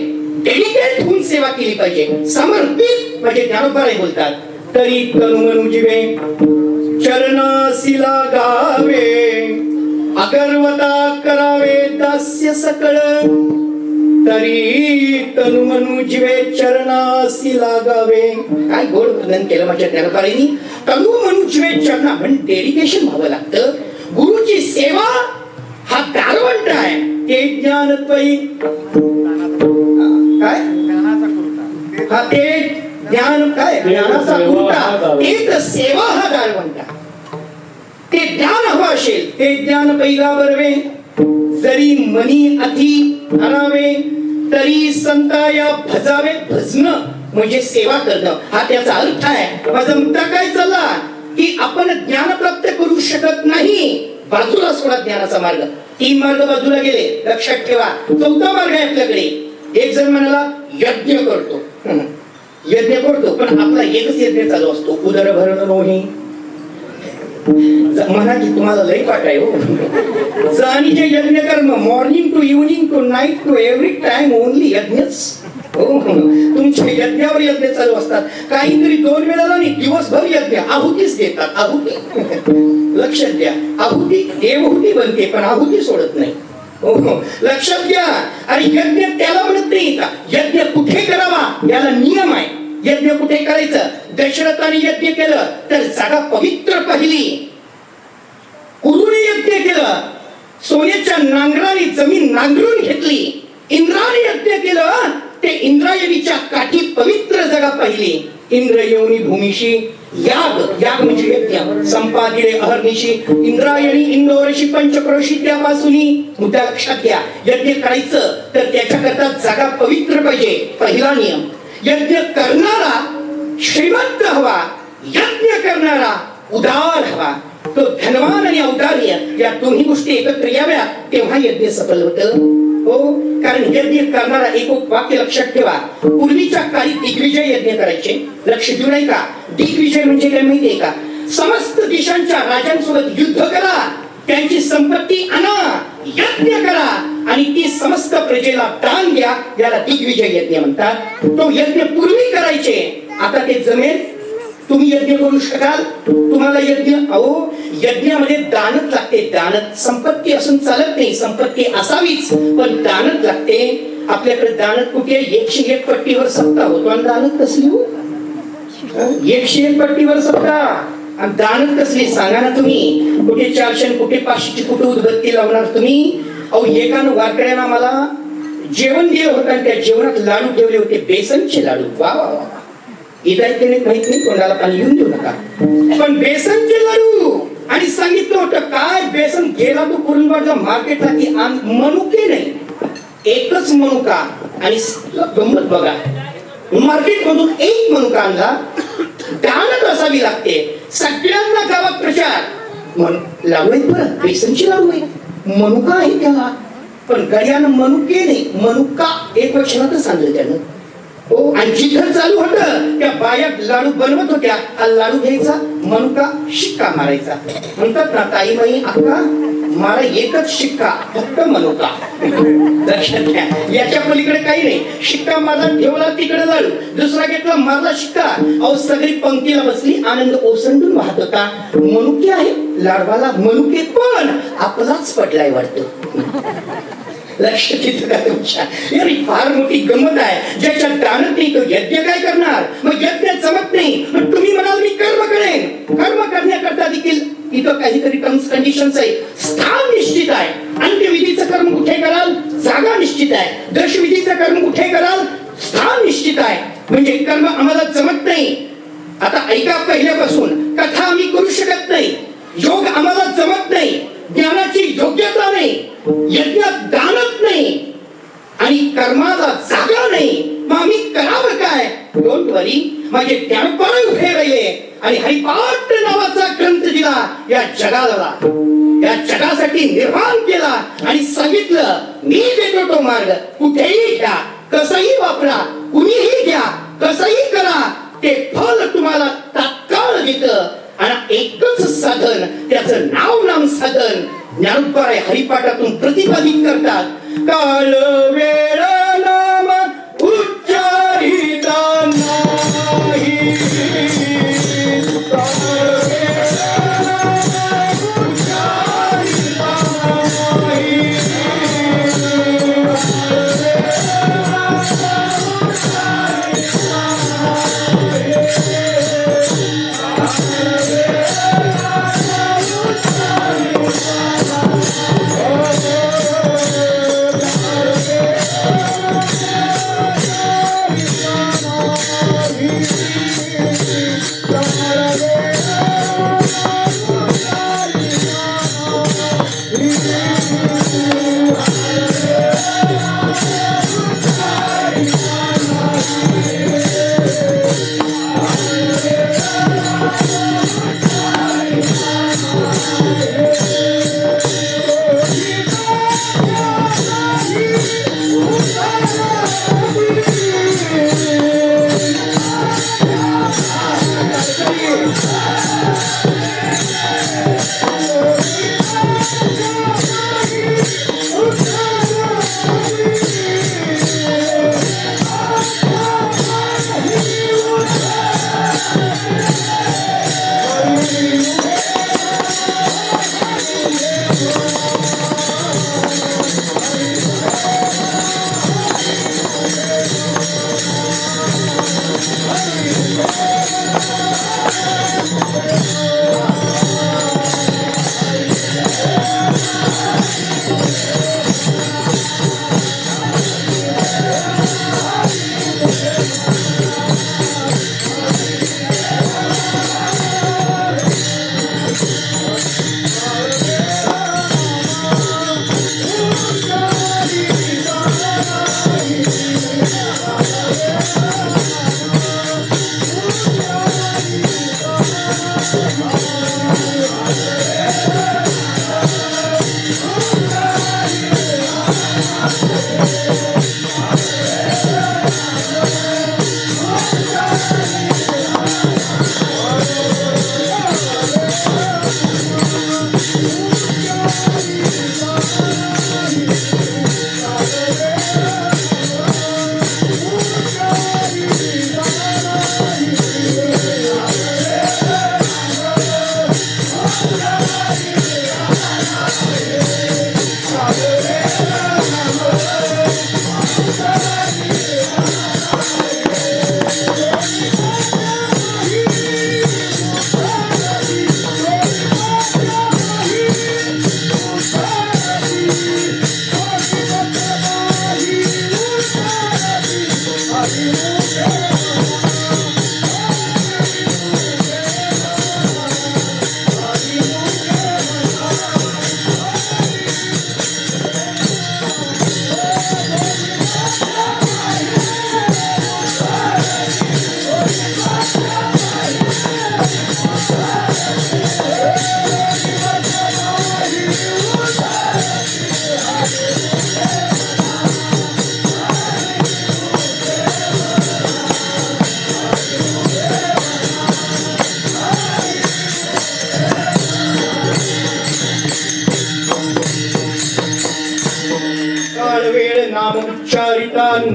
Speaker 1: डेडिकेट होऊन सेवा केली पाहिजे, समर्पित. म्हणजे ज्ञानोबाराय बोलतात, तरी तनु मनु जीवे चरणासी लागावे, अगर्वता करावे दास्य सकळ. तरी तनु मनु जीवे चरणासी लागावे. काय गोड वर्णन केलं माझ्या ज्ञानोबारायनी. तनु मनु जीवे चरणा म्हणजे डेडिकेशन व्हावं लागतं. गुरुची सेवा हा दारवंट आहे, ते ज्ञानत्वयी काय हा ते ज्ञान काय ज्ञानाचा कुर्ता, एक सेवा हा दारवंट. ते ज्ञान हवं असेल, ते ज्ञान पहिला बरवे. जरी मनी अति हरावे, तरी संताया भजावे. भजणं म्हणजे सेवा करणं, हा त्याचा अर्थ आहे. माझा मुद्दा काय चालला की आपण ज्ञान प्राप्त करू शकत नाही, बाजूला सोडा ज्ञानाचा मार्ग. 3 मार्ग बाजूला गेले, लक्षात ठेवा. 4था मार्ग आहे आपल्याकडे. एक जण म्हणाला यज्ञ करतो, पण आपला एकच यज्ञ चालू असतो, उदर भरण नोही. म्हणा की तुम्हाला लई पाठ आहे हो. आणि जे यज्ञ कर्म morning to evening to night to every time only यज्ञच. तुमच्या यज्ञावर यज्ञ चालू असतात. काहीतरी 2 वेळाला नाही, दिवसभर यज्ञ, आहुतीच देतात. आहुती लक्षात द्या, आहुती देवहुती बनते पण आहुती सोडत नाही. लक्षात घ्या. आणि यज्ञ त्याला म्हणत नाही का, यज्ञ कुठे करावा याला नियम आहे. यज्ञ कुठे करायचं? दशरथाने यज्ञ केलं तर जागा पवित्र पाहिली. कुरुने यज्ञ केलं, सोन्याच्या नांगराने जमीन नांगरून घेतली. इंद्राने यज्ञ केलं, ते इंद्रायणीच्या काठी पवित्र जागा पाहिली. इंद्र येऊनी भूमीशी याग, याग म्हणजे यज्ञ, संपादिले अहर्निशी इंद्रायणी इंदोरशी पंचक्रोशी त्यापासून. मुद्दा लक्षात घ्या, यज्ञ करायचं तर त्याच्याकरता जागा पवित्र पाहिजे, पहिला नियम. यज्ञ करणारा श्रीमंत हवा, यज्ञ करणारा उदार हवा. तो धनवान आणि औदार्य या दोन्ही गोष्टी एकत्र याव्या तेव्हा यज्ञ सफल होतं. हो, कारण यज्ञ करणारा एक वाक्य लक्षात ठेवा. पूर्वीच्या काळी दिग्विजय यज्ञ करायचे. लक्ष देऊ नाही का? दिग्विजय म्हणजे काय माहितीये का? समस्त देशांच्या राजांसोबत युद्ध करा, त्यांची संपत्ती आणा, यज्ञ करा आणि ती समस्त प्रजेला दान द्या, याला दिग्विजय यज्ञ म्हणतात. तो यज्ञ पूर्वी करायचे, आता ते जमेल? तुम्ही यज्ञ करू शकाल? तुम्हाला यज्ञ, अहो यज्ञामध्ये दानच लागते. दानच संपत्ती असून चालत नाही, संपत्ती असावीच पण दानच लागते. आपल्याकडे दानत कुठे? 101 पट्टीवर सत्ता होतो आणि दानत कसली हो? 101 पट्टीवर सत्ता आणि दानत कसली सांगा ना तुम्ही? कुठे 400 कुठे 500ची कुठे उदबत्ती लावणार तुम्ही? अहो एकानं वारकऱ्याला मला जेवण दिलं होतं आणि त्या जेवणात लाडू ठेवले होते, बेसनचे लाडू. वा वा वा, इदायतेने माहित नाही, तोंडाला पाणी येऊन देऊ नका, पण बेसनचे लाडू. आणि सांगितलं होतं काय, बेसन गेला तो कुरुंदवाडच्या मार्केटला की मनुके नाही, एकच मनुका. आणि गंमत बघा, मार्केट मधून एक मनुका आणला. दानत असावी लागते. सगळ्यांना गावात प्रचार, लाडू आहेत बरं, बेसनचे लाडू आहेत, मनुका आहे त्याला, पण गड्यानं मनुके नाही, मनुका एक वचनातच सांगितलं त्यानं. हो, आणि जिथं चालू होतं त्या बाया लाडू बनवत होत्या, हा लाडू घ्यायचा, मनुका शिक्का मारायचा. म्हणतात ना ताई बाई अक्का, मला एकच शिक्का, फक्त मनुका. लक्षात घ्या, याच्या पलीकडे काही नाही. शिक्का माझा ठेवला तिकडे लाडू, दुसरा घेतला माझा शिक्का. अहो सगळी पंक्तीला बसली, आनंद ओसंडून वाहत होता. मनुके आहे लाडवाला, मनुके पण आपलाच पडलाय वाटतं. लक्ष तिथं का तुमच्या? यारी फार मोठी गंमत आहे. ज्याच्या दानत नाही तो यज्ञ काय करणार? मग यज्ञ जमत नाही, मग तुम्ही म्हणाल मी कर्म करेन. कर्म करण्याकरता देखील इथं काहीतरी टर्म्स कंडिशन्स आहे. स्थान निश्चित आहे. अंत्यविधीचं कर्म कुठे कराल? जागा निश्चित आहे. दशविधीचं कर्म कुठे कराल? स्थान निश्चित आहे. म्हणजे कर्म आम्हाला जमत नाही. आता ऐका, पहिल्यापासून कथा आम्ही करू शकत नाही, योग आम्हाला जमत नाही, ज्ञानाची योग्यता नाही, यज्ञात दानत नाही आणि कर्माला जागा नाही. मग आम्ही करावं काय? डोंट वरी, माझे ज्ञानपाळ उभे राहिले आणि हरिपाठ नावाचा ग्रंथ दिला या जगाला, या जगासाठी निर्माण केला आणि सांगितलं मी देतो तो मार्ग. कुठेही घ्या, कसंही वापरा, कुणीही घ्या, कसंही करा, ते फल तुम्हाला तात्काळ देतं. आणि एकच साधन, त्याचं नाम साधन ज्ञानोबराय हरिपाठातून प्रतिपादित करतात. काल वेळ नाम उच्चारिता नाही,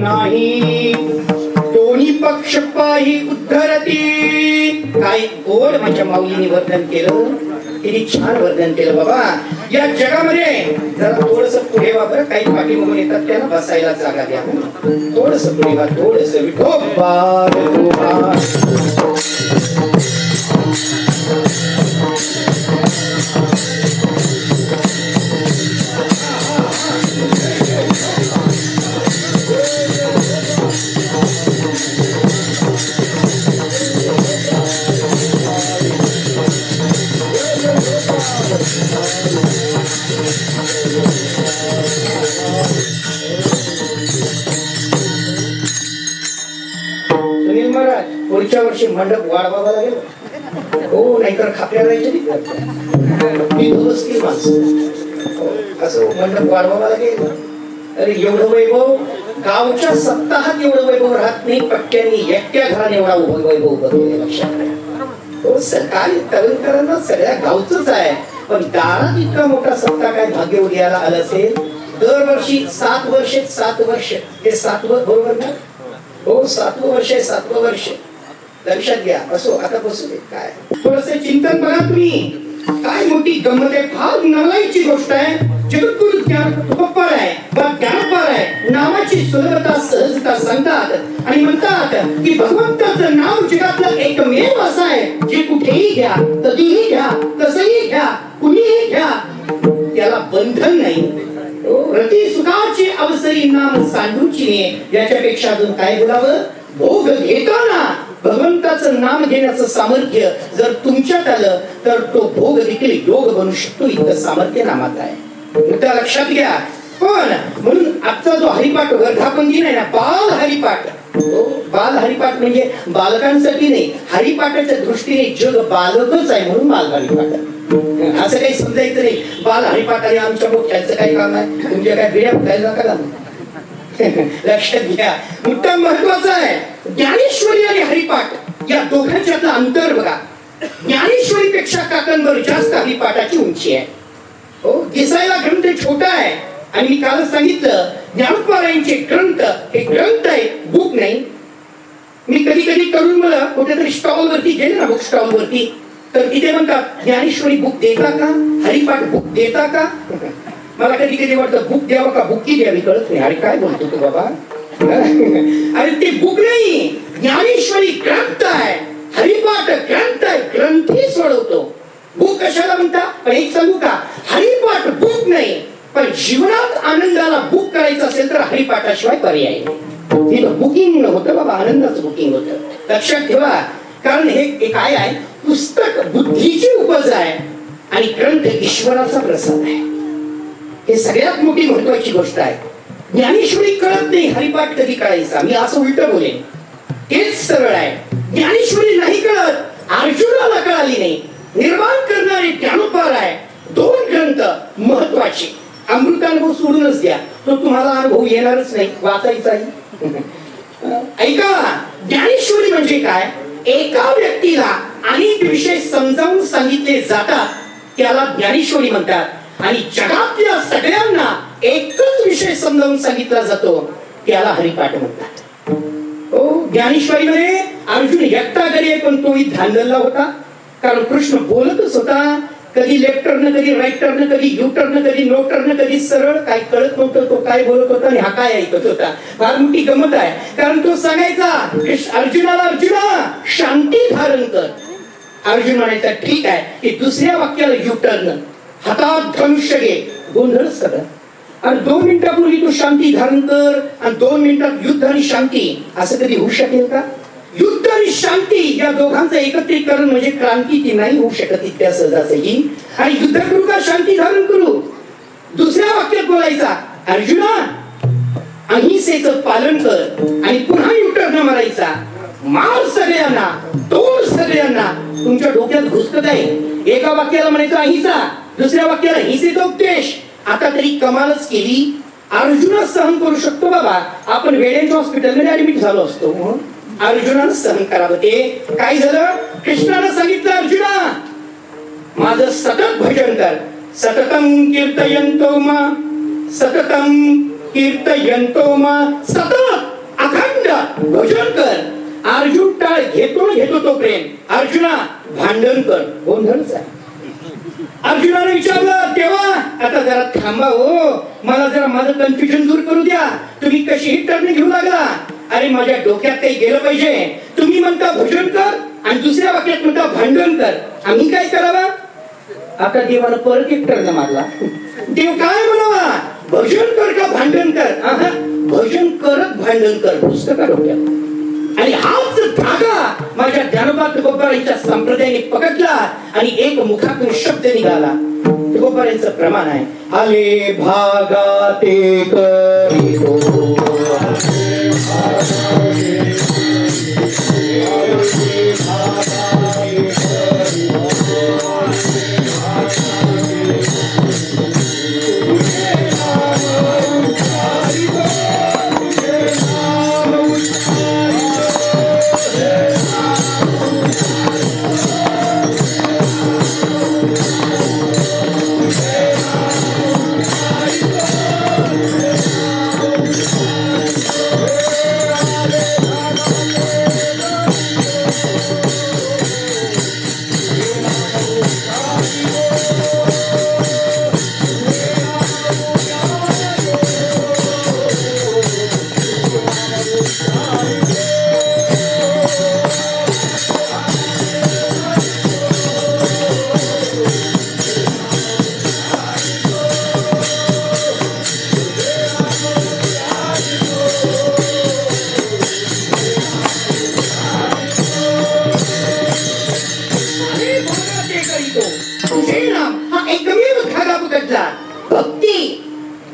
Speaker 1: नाही दोन्ही पक्ष पाही उद्धरती. काय गोड माझ्या माऊलीने वर्णन केलं, तिने छान वर्णन केलं. बाबा या जगामध्ये जरा थोडस पुढे वा बरं, काही पाठी बघून येतात त्यांना बसायला जागा द्या. थोडस पुढे वा, थोडस विठोबा विठोबा. सुनील महाराज पुढच्या वर्षी मंडप वाढवावा लागेल हो, नाहीतर खाप्या राहायचे नाही माणसं. असं मंडप वाढवावा लागेल. अरे एवढं वैभव गावच्या सप्ताहात एवढं वैभव राहत नाही, पट्ट्यानी एकट्या घराने एवढा वैभव बघून लक्षात हो. सरकारी तरुणकरांना सगळ्या गावच आहे, पण दारात इतका मोठा सप्ताह काय भाग्य उद्याला आलं असेल. दरवर्षी 7 वर्ष हे 7वं बरोबर ना हो, 7वं वर्ष आहे, 7वं वर्ष लक्षात घ्या. असो आता बसू दे. काय थोडस चिंतन बघा तुम्ही, काय मोठी गंमत आहे, फार नवलाईची गोष्ट आहे. जगद्गुरु ज्ञानोपार आहे, ज्ञानोपार आहे नावाची सुलभता सहजता सांगतात आणि म्हणतात की भगवंताचं नाव जगातलं एकमेव असं आहे जे कुठेही घ्या, कधीही घ्या, कसंही घ्या, कुणीही घ्या, त्याला बंधन नाही. रती सुखाची अवसरी नाम सांडूची, याच्यापेक्षा अजून काय बोलावं. भोग घेताना भगवंताचं नाम घेण्याचं सामर्थ्य जर तुमच्यात आलं तर तो भोग देखील योग बनू शकतो. इतकं सामर्थ्य नामात आहे, त्या लक्षात घ्या. पण म्हणून आजचा जो हरिपाठ वर्धापन दिन आहे ना, बाल हरिपाठ. बाल हरिपाठ म्हणजे बालकांसाठी नाही, हरिपाठाच्या दृष्टीने जग बालकच आहे म्हणून बाल हरिपाठ. असं काही समजायचं नाही बाल हरिपाठ आणि आमच्या मोठ्याचं काही काम आहे, तुमच्या काय बिड्या फुटायला नका. लक्षात घ्या, उत्तम महत्वाचं आहे. ज्ञानेश्वरी आणि हरिपाठ या दोघांच्यातलं अंतर बघा. ज्ञानेश्वरी पेक्षा काकणभर जास्त हरिपाठाची उंची आहे हो. दिसायला ग्रंथ छोटा आहे आणि मी कालच सांगितलं ज्ञानोपारायणचे ग्रंथ हे ग्रंथ आहे, बुक नाही. मी कधी कधी करून मला कुठेतरी स्टॉल वरती गेले ना, बुक स्टॉल वरती, तर तिथे म्हणतात ज्ञानेश्वरी बुक देता का, हरिपाठ बुक देता का. मला कधी कधी वाटतं बुक द्यावं का बुक्की द्यावी, कळत नाही. अरे काय बोलतो तू बाबा. अरे ते बुक नाही, ज्ञानेश्वरी ग्रंथ आहे, हरिपाठ ग्रंथ आहे, ग्रंथी सोडवतो. बुक कशाला म्हणता, पण एक सांगू का, हरिपाठ बुक नाही, पण जीवनात आनंदाला बुक करायचं असेल तर हरिपाठाशिवाय पर्याय नाही. बुकिंग होतं बाबा, आनंदाचं बुकिंग होतं. लक्षात ठेवा, कारण हे काय आहे, पुस्तक बुद्धीची उपज आहे आणि ग्रंथ ईश्वराचा प्रसाद आहे. हे सगळ्यात मोठी महत्वाची गोष्ट आहे. ज्ञानेश्वरी कळत नाही, हरिपाठ कधी कळायचा. मी असं उलट बोलेन, हेच सरळ आहे. ज्ञानेश्वरी नाही कळत, अर्जुनाला कळाली नाही. निर्माण करणारे ज्ञानोपार आहे. 2 ग्रंथ महत्वाचे. अमृतानुभव सोडूनच द्या, तो तुम्हाला अनुभव येणारच नाही, वाचायचाही. ऐका, ज्ञानेश्वरी म्हणजे काय, एका व्यक्तीला अनेक विषय समजावून सांगितले जातात त्याला ज्ञानेश्वरी म्हणतात. आणि जगातल्या सगळ्यांना एकच विषय समजावून सांगितला जातो त्याला हरिपाठ म्हणतात हो. ज्ञानेश्वरी मध्ये अर्जुन एकटा घरी आहे, पण तोही धांदलला होता, कारण कृष्ण बोलतच होता. कधी लेफ्ट टर्न, कधी राईट टर्न, कधी यू टर्न, कधी नो टर्न, कधी सरळ. काय कळत नव्हतं तो काय बोलत होता आणि हा काय ऐकत होता. फार मोठी गमत आहे, कारण तो सांगायचा अर्जुनाला, अर्जुना शांती धारण कर. अर्जुन म्हणायचा ठीक आहे, की दुसऱ्या वाक्याला यू टर्न, हातात धनुष्य घे, गोंधळच करा. आणि 2 मिनिटापूर्वी तू शांती धारण कर आणि 2 मिनिटात युद्ध आणि शांती, असं कधी होऊ शकेल का. युद्ध आणि शांती या दोघांचं एकत्रीकरण म्हणजे क्रांती, ती नाही होऊ शकत इतक्या सहजासहजी. आणि युद्ध करू का शांती धारण करू. दुसऱ्या वाक्यात बोलायचा अर्जुना अहिंसेचं पालन कर आणि पुन्हा युटर्न मारायचा. मार सगळ्यांना, तोड सगळ्यांना. तुमच्या डोक्यात घुसत आहे. एका वाक्याला म्हणायचं अहिंसा, दुसऱ्या वाक्याला हिंसेचा उपदेश. आता तरी कमालच केली. अर्जुन सहन करू शकतो बाबा, आपण वेड्यांच्या हॉस्पिटलमध्ये ऍडमिट झालो असतो. अर्जुनानं सहन करावं. ते काय झालं, कृष्णानं सांगितलं अर्जुना माझं सतत भजन कर. सततम कीर्तयंतो मा, सततम कीर्तयंतो मा. सतत म्हणतात भजन कर. अर्जुन टाळ घेतो तो प्रेम. अर्जुना भांडण कर. गोंधळच आहे. अर्जुनाने विचारलं तेव्हा आता जरा थांबा हो, मला जरा माझं कन्फ्युजन दूर करू द्या. तुम्ही कशीही टर्न घेऊ लागला. अरे माझ्या डोक्यात काही गेलं पाहिजे. तुम्ही म्हणता भजन कर आणि दुसऱ्या वाक्यात म्हणता भांडण कर. आम्ही काय करावं? आता देवानं परत एक टर्न मारला. देव काय म्हणावा? भजन कर का भांडण कर? भजन करत भांडण कर. पुस्तका डोक्यात. आणि हाच धागा माझ्या ज्ञानोबा तुकोबारांच्या संप्रदायाने पकडला आणि एक मुखातून शब्द निघाला. तुकोबारांचं प्रमाण आहे, आले भागा ते करीतो. भक्ती,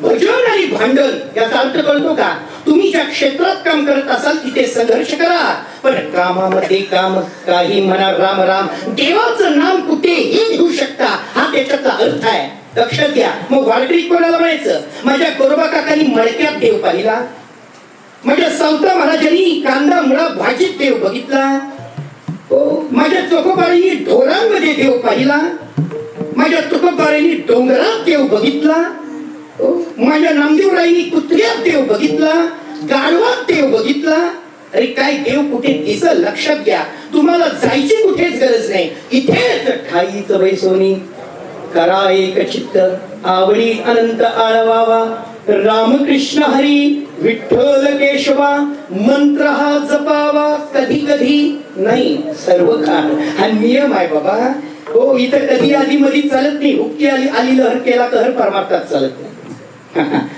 Speaker 1: भजन आणि भांडण याचा अर्थ कळतो का? तुम्ही ज्या क्षेत्रात काम करत असाल तिथे संघर्ष करा, पण कामामध्ये काम काही म्हणा. राम राम देवाचं नाम कुठेही घेऊ शकता, हा त्याच्यातला अर्थ आहे. लक्षात घ्या. मग वारकरी कोणाला म्हणायचं? माझ्या गोरोबा काकांनी मडक्यात देव पाहिला. माझ्या सावता महाराजांनी कांदा मुळा भाजीत देव बघितला. माझ्या चोखोबारांनी ढोरांमध्ये देव पाहिला. माझ्या तुकोबारांनी डोंगरात देव बघितला. माझ्या नामदेवरायांनी कुत्र्यात देव बघितला, गाढवात देव बघितला. अरे काय देव कुठे दिसल? लक्षात घ्या. तुम्हाला जायची कुठेच गरज नाही. इथेच ठाईच वैसोनी करा एक चित्त, आवडी अनंत आळवावा. रामकृष्ण हरी विठ्ठल केशवा मंत्र हा जपावा. कधी कधी नाही, सर्व काळ. हा नियम आहे बाबा. हो, इथं कधी आधी मध्ये चालत नाही. हुक्की आली लहर केला कहर परमार्थात चालत नाही.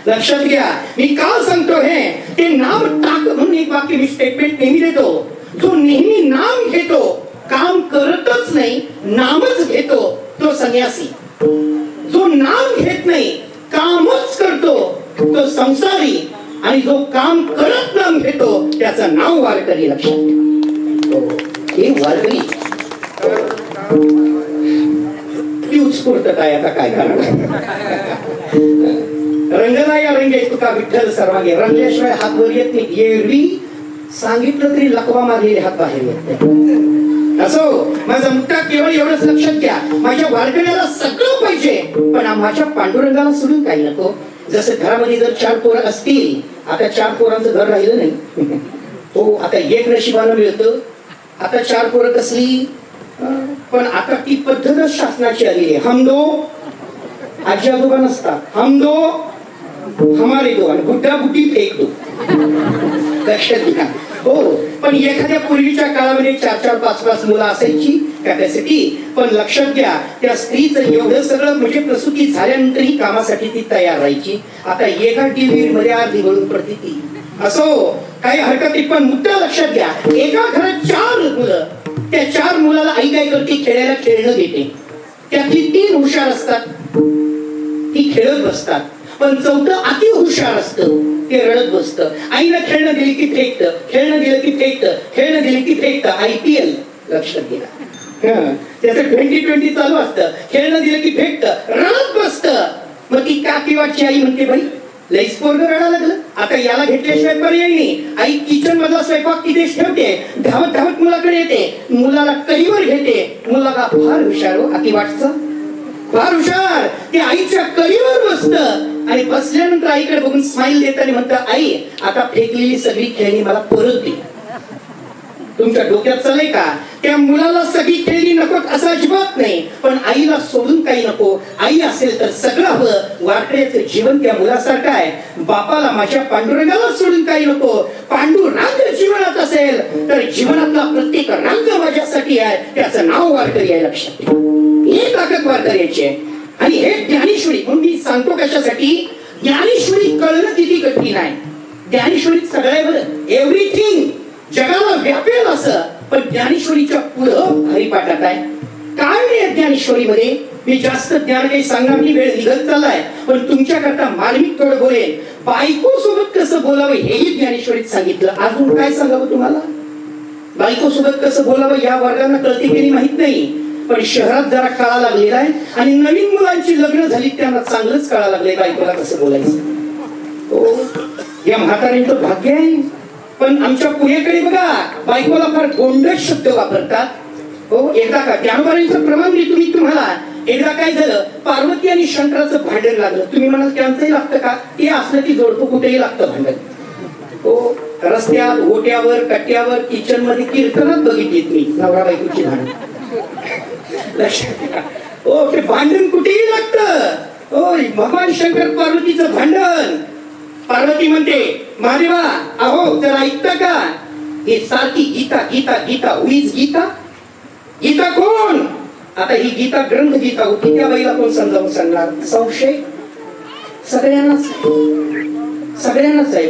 Speaker 1: लक्षात घ्या. मी का सांगतो हे? ते नाम टाक म्हणून एक वाक्य मी स्टेटमेंट नेहमी देतो. जो नेहमी नाम घेतो, काम करतच नाही, नामच घेतो, तो संन्यासी. जो नाम घेत नाही, कामच करतो, तो संसारी. आणि जो काम करत नाम घेतो, त्याचं नाव वारकरी. लक्षात घ्या. हे वारकरी ती उत्स्फूर्त काय आता काय करणार? रंगना या रंगे तुका विठ्ठल सर्वांगे. रंगल्याशिवाय हात वर येत नाही. एरवी सांगितलं तरी लकवा मारलेले हात बाहेर येत. असो, माझा मुद्दा केवळ एवढंच लक्षात घ्या. माझ्या वारकऱ्याला सगळं पाहिजे, पण माझ्या पांडुरंगाला सोडून काही नको. जसं घरामध्ये जर 4 पोरं असतील, आता 4 पोरांचं घर राहिलं नाही. हो, आता एक नशिबानं मिळतं. आता 4 पोरं कसली? पण आता ती पद्धतच शासनाची आलेली आहे. हम दो, आजी आजोबा नसतात. हम दो हमारे दो, आणि गुड्डा गुड्डी फेक दो. लक्षात घ्या. हो, पण एखाद्या पूर्वीच्या काळामध्ये 4-4, 5-5 मुलं असायची कॅपॅसिटी. पण लक्षात घ्या, त्या स्त्रीचं एवढं सगळं म्हणजे प्रसूती झाल्यानंतरही कामासाठी ती तयार राहायची. आता एका टीव्ही मध्ये अर्धी वळून पडते ती. असो, काही हरकत नाही, पण मुद्दा लक्षात घ्या. एका घरात 4 मुलं, त्या 4 मुलाला आई काय करते? खेळायला खेळणं देते. त्यातली 3 हुशार असतात, ती खेळत बसतात. पण 4थं अति हुशार असतं, ते रडत बसतं. आईला खेळणं दिली की फेकतं, खेळणं दिलं की फेकतं, खेळणं दिलं की फेकतं. IPL लक्षात घ्या. त्याचं 2020 चालू असतं. खेळणं दिलं की फेकतं, रडत बसतं. मग ती काकीवाची आई म्हणते, बाई लईच पोरगं रडायला लागलं, आता याला घेतल्याशिवाय पर्याय नाही. आई किचन मधला स्वयंपाक तिथेच ठेवते, धावत धावत मुलाकडे येते, मुलाला कईवर घेते. मुलाला फार हुशार हो, अति वाटचं फार हुशार. ते आईच्या कईवर बसतं. आणि बसल्यानंतर आईकडे बघून स्माइल देताना म्हणतात, आई आता फेकलेली सगळी खेळणी मला परत दे. तुमच्या डोक्यात चालय का? त्या मुलाला सगळी खेळणी नको असं अजिबात नाही, पण आईला सोडून काही नको. आई असेल तर सगळं हवं. वारकऱ्याचं जीवन त्या मुलासारखं आहे. बापाला माझ्या पांडुरंगाला सोडून काही नको. पांडुरंग जीवनात असेल तर जीवनातला प्रत्येक रंग माझ्यासाठी आहे. त्याचं नाव वारकरी आहे. लक्षात ठेवा, ही ताकद वारकऱ्याची आहे. आणि हे ज्ञानेश्वरी म्हणून मी सांगतो कशासाठी, ज्ञानेश्वरी कळणं किती कठीण आहे. ज्ञानेश्वरीत सगळ्या एव्हरीथिंग जगाला व्यापेल असं, पण ज्ञानेश्वरीच्या पुढं हरिपाठात आहे. काय नाही ज्ञानेश्वरीमध्ये. मी जास्त ज्ञान काही सांगणार नाही, वेळ निघत चाललाय, पण तुमच्याकरता मार्मिक थोडं बोलेन. बायको सोबत कसं बोलावं हेही ज्ञानेश्वरीत सांगितलं. अजून काय सांगावं तुम्हाला? बायको सोबत कसं बोलावं या वर्गांना कळते की माहित नाही, पण शहरात जरा कळा लागलेला आहे. आणि नवीन मुलांची लग्न झाली त्यांना चांगलंच कळा लागलंय बायकोला कसं बोलायचं. हो, या म्हाताऱ्यांचं भाग्य आहे. पण आमच्या पुण्याकडे बघा, बायकोला फार गोंडस शब्द वापरतात. हो, एकदा का ज्ञानोबाईंचं प्रमाण देतो मी तुम्हाला. एकदा काय झालं, पार्वती आणि शंकराचं भांडण लागलं. तुम्ही म्हणाल त्यांचंही लागतं का? ते असलं की जोडपं कुठेही लागतं भांडण. हो, रस्त्यात, ओट्यावर, कट्ट्यावर, किचन मध्ये कीर्तनात बघितलीत मी नवरा बायकोची भांडण. हो, ते भांडण कुठेही लागतं. हो, भगवान शंकर पार्वतीचं भांडण. पार्वती म्हणते, महादेवा अहो जरा ऐकता का? हे सारखी गीता गीता गीता, हुईज गीता? गीता कोण? आता ही गीता ग्रंथ गीता होती, त्या बाईला कोण समजावून सांगणार? संशय सगळ्यांनाच आहे.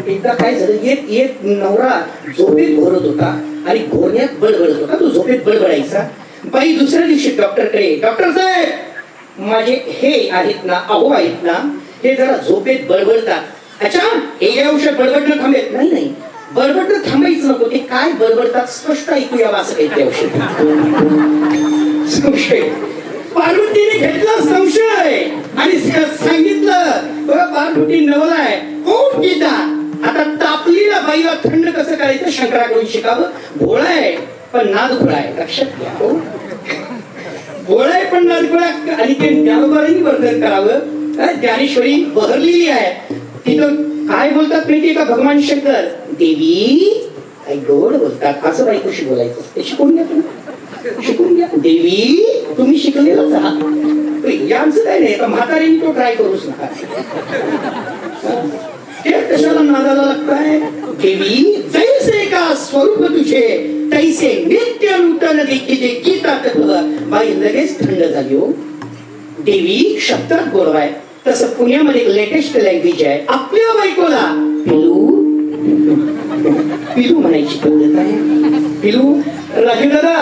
Speaker 1: एकदा काय झालं, एक नवरा झोपेत घोरत होता आणि घोरण्यात बडबडत होता. तो झोपेत बडबडायचा. बाई दुसऱ्या दिवशी डॉक्टरकडे, डॉक्टर साहेब माझे हे आहेत ना, अहो आहेत ना, हे जरा झोपेत बडबडतात. अच्छा, हे औषध बडबडणं थांबेल? नाही, बडबडणं थांबायचं नको. ते काय बडबडतात स्पष्ट ऐकूया असं काही औषध. संशय. पार्वतीने घेतला संशय आणि सांगितलं, बघा पार्वती नवलाय कोण गीता. आता तापलीला बाईला थंड कसं करायचं शंकराकडून शिकावं. भोळा आहे पण नाद खुळा आहे. लक्षात घ्या. हो, भोळा आहे पण नाद खुळा. आणि ते ज्ञानोबाईंनी वर्णन करावं. ज्ञानेश्वरी बहरलेली आहे. तिथं काय बोलतात माहितीये का भगवान शंकर? देवी काय गोड बोलतात. असं बायकोशी बोलायचं. ते शिकून घ्या तुम्ही, शिकून घ्या. देवी तुम्ही शिकलेलंच आहात. यांचं काय नाही, म्हातारीने तो ट्राय करूच नका. ते कशाला नादाला लागताय? देवी जैसे का स्वरूप तुझे तैसे नित्य नूतन देखील गीता तत्व. बाई लगेच थंड झाली. हो, देवी शब्दात गोडवाय. तसं पुण्यामध्ये लेटेस्ट लँग्वेज आहे. आपल्या बायकोला पिलू पिलू म्हणायची पद्धत आहे. पिलू. राजू दादा,